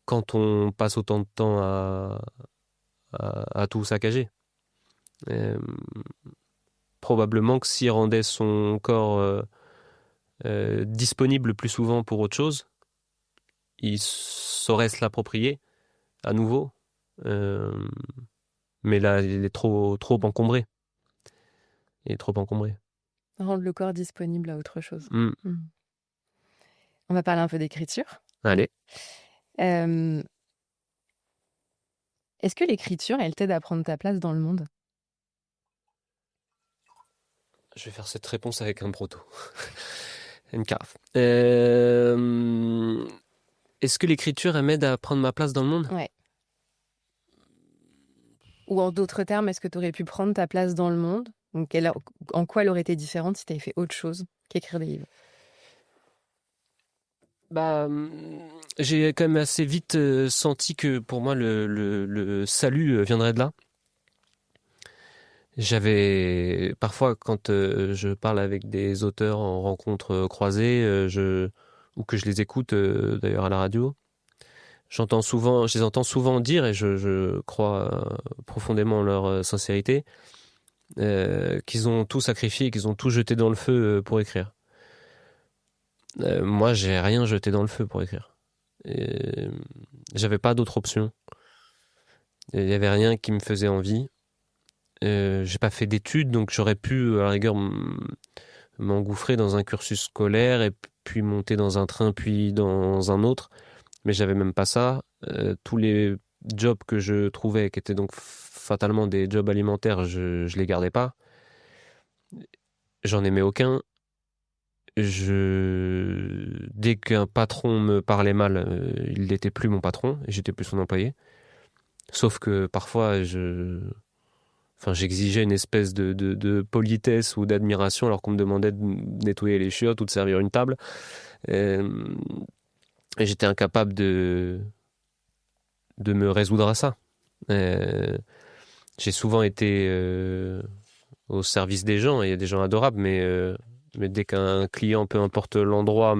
quand on passe autant de temps à tout saccager. Probablement que s'il rendait son corps disponible plus souvent pour autre chose, il saurait se l'approprier à nouveau. Mais là, il est trop encombré. Il est trop encombré. Rendre le corps disponible à autre chose. Mm. On va parler un peu d'écriture. Allez. Est-ce que l'écriture, elle t'aide à prendre ta place dans le monde? Je vais faire cette réponse avec un proto. Une carafe. Est-ce que l'écriture, elle m'aide à prendre ma place dans le monde? Ouais. Ou en d'autres termes, est-ce que tu aurais pu prendre ta place dans le monde? Donc, en quoi elle aurait été différente si tu avais fait autre chose qu'écrire des livres? J'ai quand même assez vite senti que pour moi, le salut viendrait de là. J'avais parfois, quand je parle avec des auteurs en rencontre croisée, ou que je les écoute d'ailleurs à la radio, je les entends souvent dire, et je crois profondément en leur sincérité, qu'ils ont tout sacrifié, qu'ils ont tout jeté dans le feu pour écrire. Moi, j'ai rien jeté dans le feu pour écrire. J'avais pas d'autre option. Il y avait rien qui me faisait envie. J'ai pas fait d'études, donc j'aurais pu, à la rigueur, m'engouffrer dans un cursus scolaire et puis monter dans un train, puis dans un autre. Mais j'avais même pas ça. Tous les jobs que je trouvais, qui étaient donc fatalement des jobs alimentaires, je les gardais pas. J'en aimais aucun. Dès qu'un patron me parlait mal, il n'était plus mon patron et j'étais plus son employé. Sauf que parfois, j'exigeais une espèce de politesse ou d'admiration alors qu'on me demandait de nettoyer les chiottes ou de servir une table. Et j'étais incapable de me résoudre à ça. J'ai souvent été au service des gens, et il y a des gens adorables, mais dès qu'un client, peu importe l'endroit,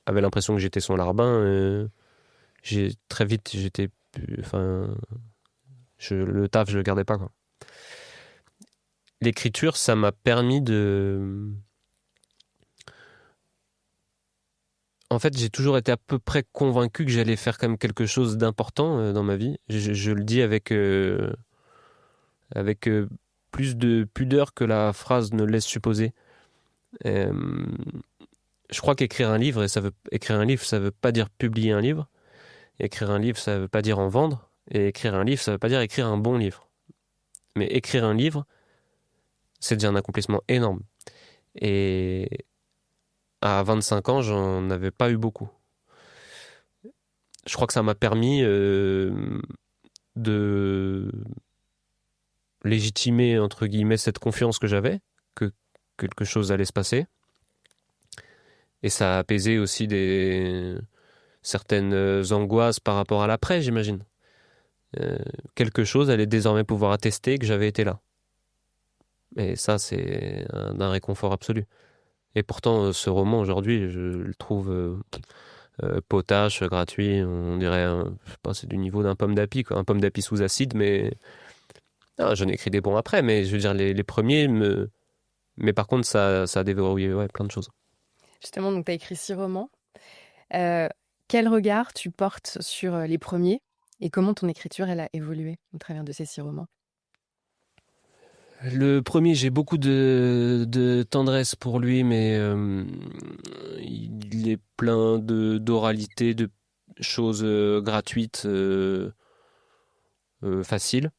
avait l'impression que j'étais son larbin, très vite, le taf, je le gardais pas, quoi. L'écriture, ça m'a permis de... En fait, j'ai toujours été à peu près convaincu que j'allais faire quand même quelque chose d'important dans ma vie. Je le dis avec plus de pudeur que la phrase ne laisse supposer. Je crois qu'écrire un livre, ça veut pas dire publier un livre. Écrire un livre, ça veut pas dire en vendre. Et écrire un livre, ça veut pas dire écrire un bon livre. Mais écrire un livre, c'est déjà un accomplissement énorme. Et à 25 ans, j'en avais pas eu beaucoup. Je crois que ça m'a permis de légitimer, entre guillemets, cette confiance que j'avais, que quelque chose allait se passer. Et ça a apaisé aussi certaines angoisses par rapport à l'après, j'imagine. Quelque chose allait désormais pouvoir attester que j'avais été là. Et ça, c'est un réconfort absolu. Et pourtant, ce roman, aujourd'hui, je le trouve potache, gratuit. On dirait, je sais pas, c'est du niveau d'un pomme d'api, quoi. Un pomme d'api sous acide, mais... Ah, j'en ai écrit des bons après, mais je veux dire, les premiers Mais par contre, ça a déverrouillé plein de choses. Justement, donc tu as écrit 6 romans. Quel regard tu portes sur les premiers et comment ton écriture elle a évolué au travers de ces 6 romans? Le premier, j'ai beaucoup de tendresse pour lui, mais il est plein d'oralité, de choses gratuites, faciles.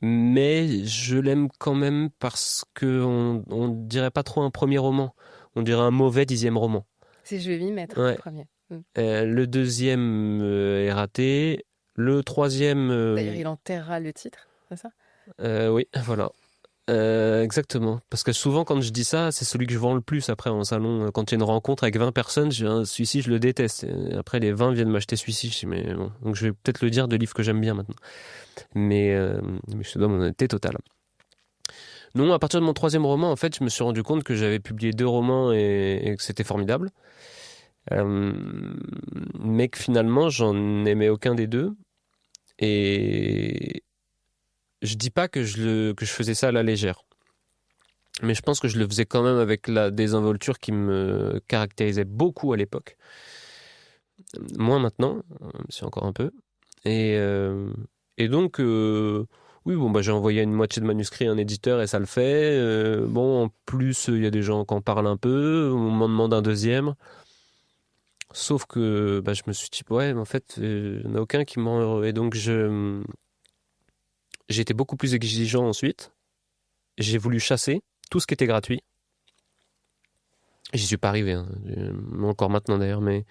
Mais je l'aime quand même parce qu'on dirait pas trop un premier roman. On dirait un mauvais 10e roman. Je vais m'y mettre, Ouais. le premier. Le deuxième est raté. Le troisième... D'ailleurs, il enterrera le titre, c'est ça? Oui, voilà. Exactement. Parce que souvent, quand je dis ça, c'est celui que je vends le plus après en salon. Quand il y a une rencontre avec 20 personnes, celui-ci, je le déteste. Et après, les 20 viennent m'acheter celui-ci. Je dis, mais bon. Donc, je vais peut-être le dire de livres que j'aime bien maintenant. Mais je te donne mon honnêteté totale. Non, à partir de mon 3e roman, en fait, je me suis rendu compte que j'avais publié 2 romans et que c'était formidable. Mais que finalement, j'en aimais aucun des deux. Et je dis pas que je faisais ça à la légère. Mais je pense que je le faisais quand même avec la désinvolture qui me caractérisait beaucoup à l'époque. Moins maintenant, c'est encore un peu. Et, euh, et donc, oui, bon, bah, j'ai envoyé une moitié de manuscrit à un éditeur et ça le fait. Bon, en plus, il y a des gens qui en parlent un peu. On m'en demande un deuxième. Sauf que bah, je me suis dit, ouais, mais en fait, il n'y en a aucun qui m'en... Et donc, j'ai été beaucoup plus exigeant ensuite. J'ai voulu chasser tout ce qui était gratuit. J'y suis pas arrivé, hein. Encore maintenant d'ailleurs, mais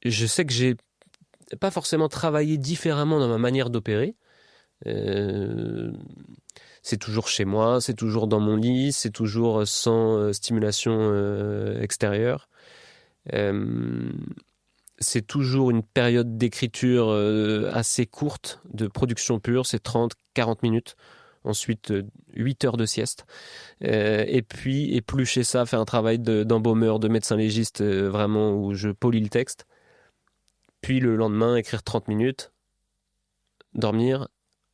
je sais que j'ai pas forcément travaillé différemment dans ma manière d'opérer. Euh, c'est toujours chez moi, c'est toujours dans mon lit, c'est toujours sans stimulation extérieure. Euh, c'est toujours une période d'écriture assez courte, de production pure, c'est 30-40 minutes. Ensuite, 8 heures de sieste. Et puis, éplucher ça, faire un travail d'embaumeur, de médecin légiste, vraiment, où je polis le texte. Puis le lendemain, écrire 30 minutes, dormir,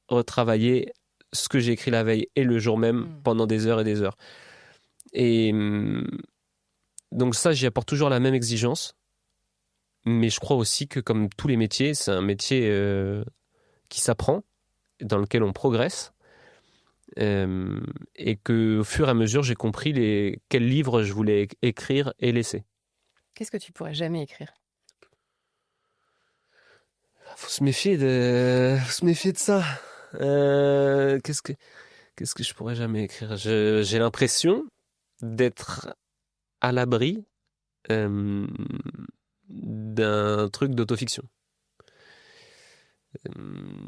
retravailler ce que j'ai écrit la veille et le jour même pendant des heures et des heures. Et donc ça, j'y apporte toujours la même exigence. Mais je crois aussi que comme tous les métiers, c'est un métier qui s'apprend, dans lequel on progresse. Et que au fur et à mesure, j'ai compris quels livres je voulais écrire et laisser. Qu'est-ce que tu pourrais jamais écrire? Faut se méfier de ça. Qu'est-ce que je pourrais jamais écrire? J'ai l'impression d'être à l'abri euh, d'un truc d'autofiction.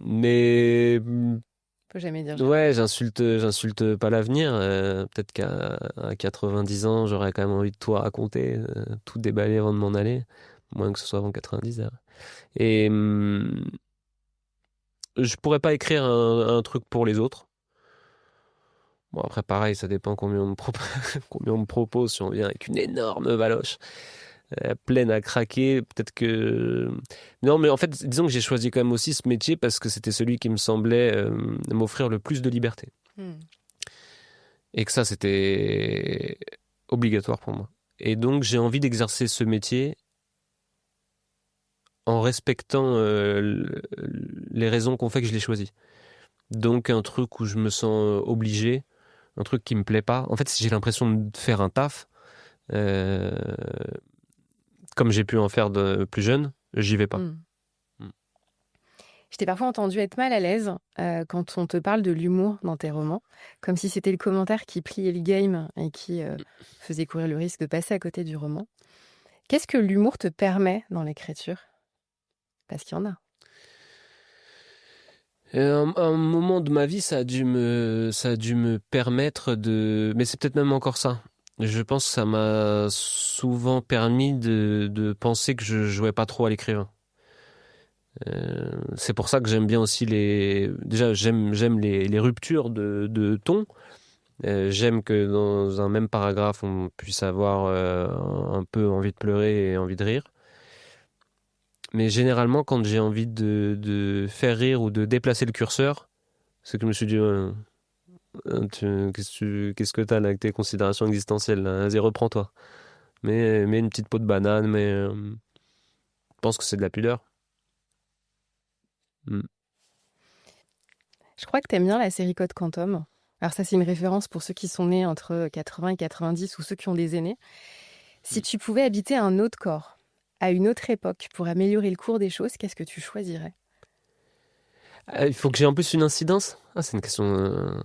Mais Faut jamais dire jamais. ouais, j'insulte pas l'avenir. Peut-être qu'à 90 ans, j'aurais quand même envie de tout raconter, tout déballer avant de m'en aller. Moins que ce soit avant 90 d'ailleurs. Et je pourrais pas écrire un truc pour les autres. Bon, après, pareil, ça dépend combien combien on me propose. Si on vient avec une énorme valoche, pleine à craquer, peut-être que... Non, mais en fait, disons que j'ai choisi quand même aussi ce métier parce que c'était celui qui me semblait m'offrir le plus de liberté. Et que ça, c'était obligatoire pour moi. Et donc, j'ai envie d'exercer ce métier en respectant les raisons qui ont fait que je l'ai choisi. Donc, un truc où je me sens obligé, un truc qui me plaît pas. En fait, si j'ai l'impression de faire un taf, euh, comme j'ai pu en faire de plus jeune, j'y vais pas. Je t'ai parfois entendu être mal à l'aise quand on te parle de l'humour dans tes romans, comme si c'était le commentaire qui pliait le game et qui faisait courir le risque de passer à côté du roman. Qu'est-ce que l'humour te permet dans l'écriture? Parce qu'il y en a. Un moment de ma vie, ça a dû me permettre de... Mais c'est peut-être même encore ça. Je pense que ça m'a souvent permis de penser que je jouais pas trop à l'écrivain. C'est pour ça que j'aime bien aussi Déjà, j'aime les ruptures de ton. J'aime que dans un même paragraphe, on puisse avoir un peu envie de pleurer et envie de rire. Mais généralement, quand j'ai envie de faire rire ou de déplacer le curseur, c'est que je me suis dit, qu'est-ce que t'as là avec tes considérations existentielles là? Vas-y, reprends-toi. Mets une petite peau de banane, mais je pense que c'est de la pudeur. Je crois que t'aimes bien la série Code Quantum. Alors ça, c'est une référence pour ceux qui sont nés entre 80 et 90 ou ceux qui ont des aînés. Si tu pouvais habiter un autre corps, à une autre époque, pour améliorer le cours des choses, qu'est-ce que tu choisirais? Il faut que j'ai en plus une incidence? Ah, c'est une question...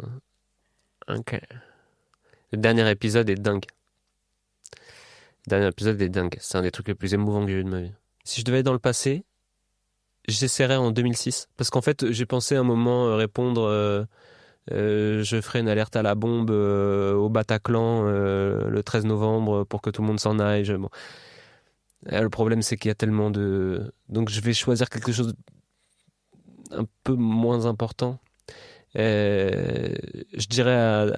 ok. Le dernier épisode est dingue. Le dernier épisode est dingue. C'est un des trucs les plus émouvants que j'ai eu de ma vie. Si je devais être dans le passé, j'essaierais en 2006. Parce qu'en fait, j'ai pensé un moment répondre... je ferai une alerte à la bombe au Bataclan le 13 novembre pour que tout le monde s'en aille. Bon. Le problème, c'est qu'il y a tellement de... Donc, je vais choisir quelque chose un peu moins important. Je dirais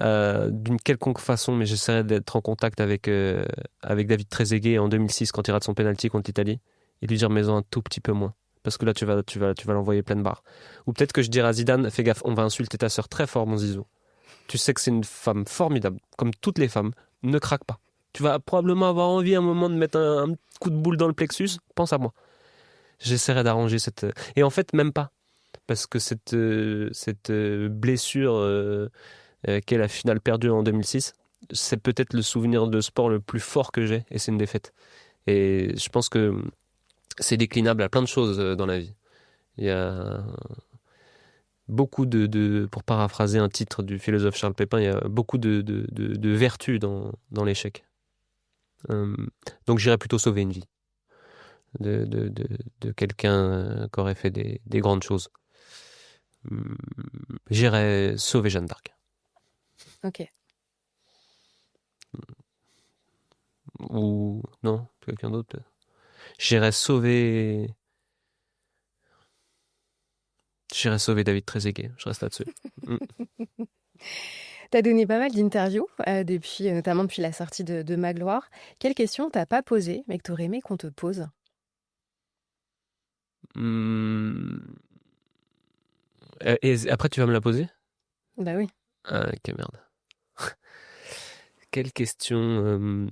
d'une quelconque façon, mais j'essaierai d'être en contact avec David Trezeguet en 2006 quand il rate son penalty contre l'Italie et lui dire mais-en un tout petit peu moins. Parce que là, tu vas l'envoyer pleine barre. Ou peut-être que je dirais à Zidane, fais gaffe, on va insulter ta sœur très fort, mon zizou. Tu sais que c'est une femme formidable, comme toutes les femmes. Ne craque pas. Tu vas probablement avoir envie à un moment de mettre un coup de boule dans le plexus. Pense à moi. J'essaierai d'arranger cette... Et en fait, même pas. Parce que cette blessure qu'est la finale perdue en 2006, c'est peut-être le souvenir de sport le plus fort que j'ai. Et c'est une défaite. Et je pense que c'est déclinable à plein de choses dans la vie. Il y a beaucoup pour paraphraser un titre du philosophe Charles Pépin, il y a beaucoup de vertus dans l'échec. Donc j'irais plutôt sauver une vie de quelqu'un qui aurait fait des grandes choses. J'irais sauver Jeanne d'Arc. Ok. Ou non, quelqu'un d'autre peut-être. J'irais sauver David Trezeguet. Je reste là-dessus. Tu as donné pas mal d'interviews, notamment depuis la sortie de Magloire. Quelle question t'as pas posée, mais que tu aurais aimé qu'on te pose? Et après, tu vas me la poser? Bah oui. Ah, ok, merde. Quelle question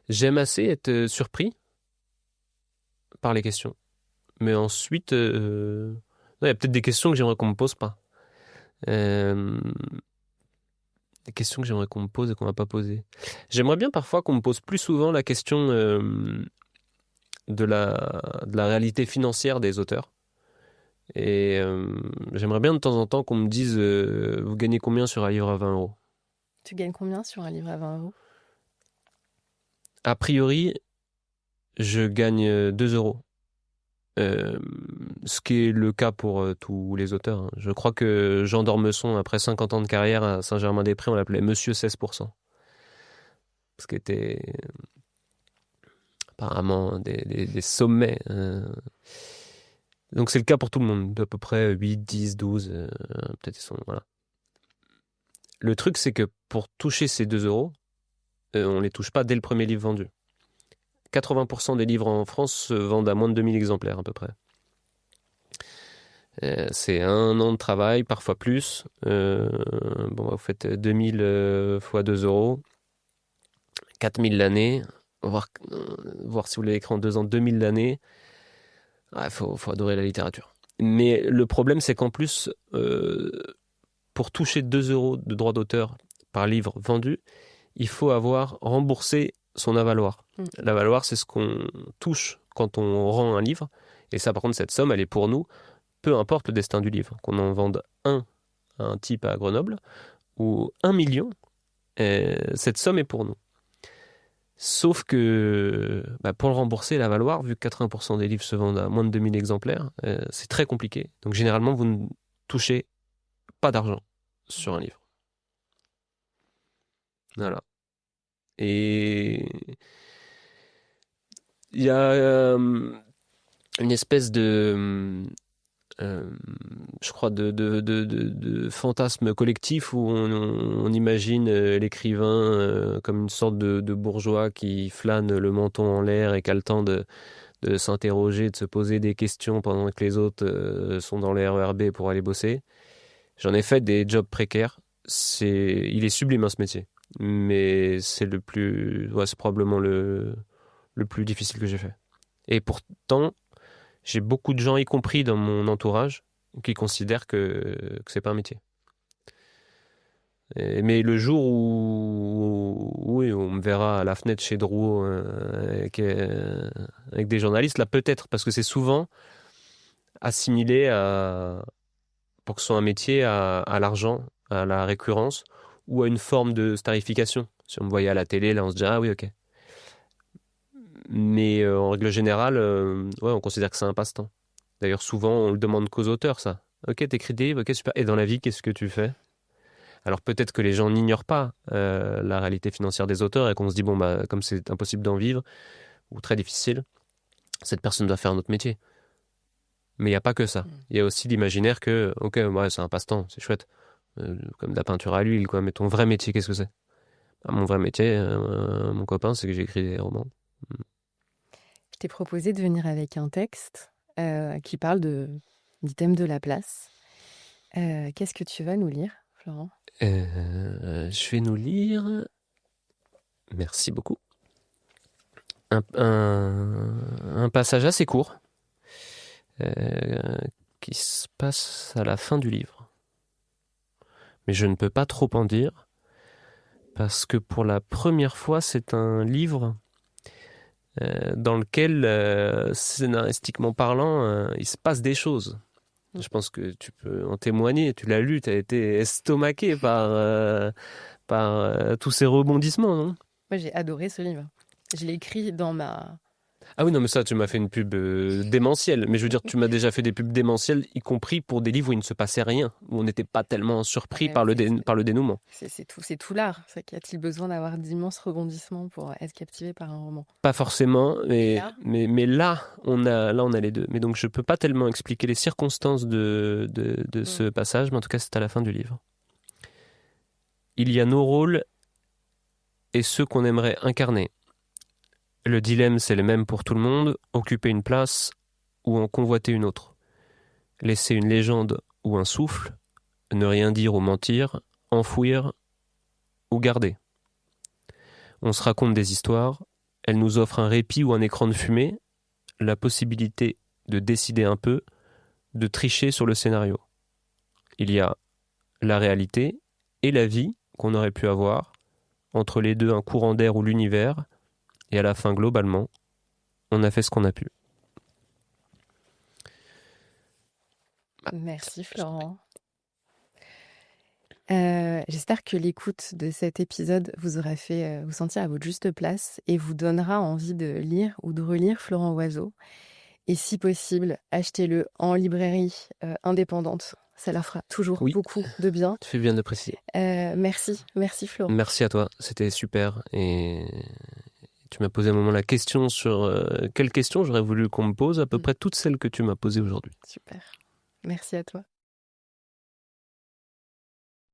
J'aime assez être surpris par les questions. Mais ensuite, il y a peut-être des questions que j'aimerais qu'on me pose pas. Euh, des questions que j'aimerais qu'on me pose et qu'on va pas poser. J'aimerais bien parfois qu'on me pose plus souvent la question de la réalité financière des auteurs. Et j'aimerais bien de temps en temps qu'on me dise vous gagnez combien sur un livre à 20 euros? Tu gagnes combien sur un livre à 20 euros? A priori, je gagne 2 euros. Ce qui est le cas pour tous les auteurs. Hein. Je crois que Jean d'Ormesson, après 50 ans de carrière à Saint-Germain-des-Prés, on l'appelait Monsieur 16%. Ce qui était apparemment des sommets. Donc c'est le cas pour tout le monde, d'à peu près 8, 10, 12, peut-être ils sont... Voilà. Le truc, c'est que pour toucher ces 2 euros, on les touche pas dès le premier livre vendu. 80% des livres en France se vendent à moins de 2000 exemplaires à peu près. C'est un an de travail, parfois plus. Vous faites 2000 fois 2 euros, 4000 l'année. Voir si vous l'avez écrit en 2 ans, 2000 l'année. Il faut adorer la littérature. Mais le problème, c'est qu'en plus, pour toucher 2 euros de droits d'auteur par livre vendu, il faut avoir remboursé son avaloir. L'avaloir, c'est ce qu'on touche quand on rend un livre. Et ça, par contre, cette somme, elle est pour nous. Peu importe le destin du livre, qu'on en vende un à un type à Grenoble ou 1 million, cette somme est pour nous. Sauf que pour le rembourser, la valoir, vu que 80% des livres se vendent à moins de 2000 exemplaires, c'est très compliqué. Donc généralement, vous ne touchez pas d'argent sur un livre. Voilà. Et il y a une espèce de... je crois, de fantasme collectif où on imagine l'écrivain comme une sorte de bourgeois qui flâne le menton en l'air et qui a le temps de s'interroger, de se poser des questions pendant que les autres sont dans les RERB pour aller bosser. J'en ai fait des jobs précaires. Il est sublime ce métier, mais c'est probablement le plus difficile que j'ai fait. Et pourtant, j'ai beaucoup de gens, y compris dans mon entourage, qui considèrent que c'est pas un métier. Mais le jour où on me verra à la fenêtre chez Drouot avec des journalistes, là peut-être, parce que c'est souvent assimilé pour que ce soit un métier, à l'argent, à la récurrence, ou à une forme de starification. Si on me voyait à la télé, là on se dirait, ah oui, ok. Mais en règle générale, on considère que c'est un passe-temps. D'ailleurs, souvent, on le demande qu'aux auteurs, ça. Ok, t'écris des livres, ok, super. Et dans la vie, qu'est-ce que tu fais? Alors peut-être que les gens n'ignorent pas la réalité financière des auteurs et qu'on se dit, bon, comme c'est impossible d'en vivre, ou très difficile, cette personne doit faire un autre métier. Mais il n'y a pas que ça. Il y a aussi l'imaginaire que, ok, ouais, c'est un passe-temps, c'est chouette. Comme de la peinture à l'huile, quoi. Mais ton vrai métier, qu'est-ce que c'est? Mon vrai métier, mon copain, c'est que j'écris des romans. Je t'ai proposé de venir avec un texte qui parle du thème de la place. Qu'est-ce que tu vas nous lire, Florent? Je vais nous lire, merci beaucoup, un passage assez court qui se passe à la fin du livre. Mais je ne peux pas trop en dire parce que pour la première fois, c'est un livre dans lequel, scénaristiquement parlant, il se passe des choses. Je pense que tu peux en témoigner. Tu l'as lu, tu as été estomaqué par tous ces rebondissements, non? Moi, j'ai adoré ce livre. Je l'ai écrit dans ma... Ah oui, non, mais ça, tu m'as fait une pub démentielle. Mais je veux dire, tu m'as déjà fait des pubs démentielles, y compris pour des livres où il ne se passait rien, où on n'était pas tellement surpris par le dénouement. C'est tout l'art. C'est qu'y a-t-il besoin d'avoir d'immenses rebondissements pour être captivé par un roman? Pas forcément, Et là, mais là, on a les deux. Mais donc, je peux pas tellement expliquer les circonstances de ce passage, mais en tout cas, c'est à la fin du livre. Il y a nos rôles et ceux qu'on aimerait incarner. Le dilemme, c'est le même pour tout le monde, occuper une place ou en convoiter une autre. Laisser une légende ou un souffle, ne rien dire ou mentir, enfouir ou garder. On se raconte des histoires, elles nous offrent un répit ou un écran de fumée, la possibilité de décider un peu, de tricher sur le scénario. Il y a la réalité et la vie qu'on aurait pu avoir, entre les deux un courant d'air ou l'univers, et à la fin, globalement, on a fait ce qu'on a pu. merci Florent. J'espère que l'écoute de cet épisode vous aura fait vous sentir à votre juste place et vous donnera envie de lire ou de relire Florent Oiseau. Et si possible, achetez-le en librairie indépendante. Ça leur fera toujours beaucoup de bien. Tu fais bien de préciser. Merci Florent. Merci à toi, c'était super. Et tu m'as posé à un moment la question sur quelle question j'aurais voulu qu'on me pose, à peu près toutes celles que tu m'as posées aujourd'hui. Super, merci à toi.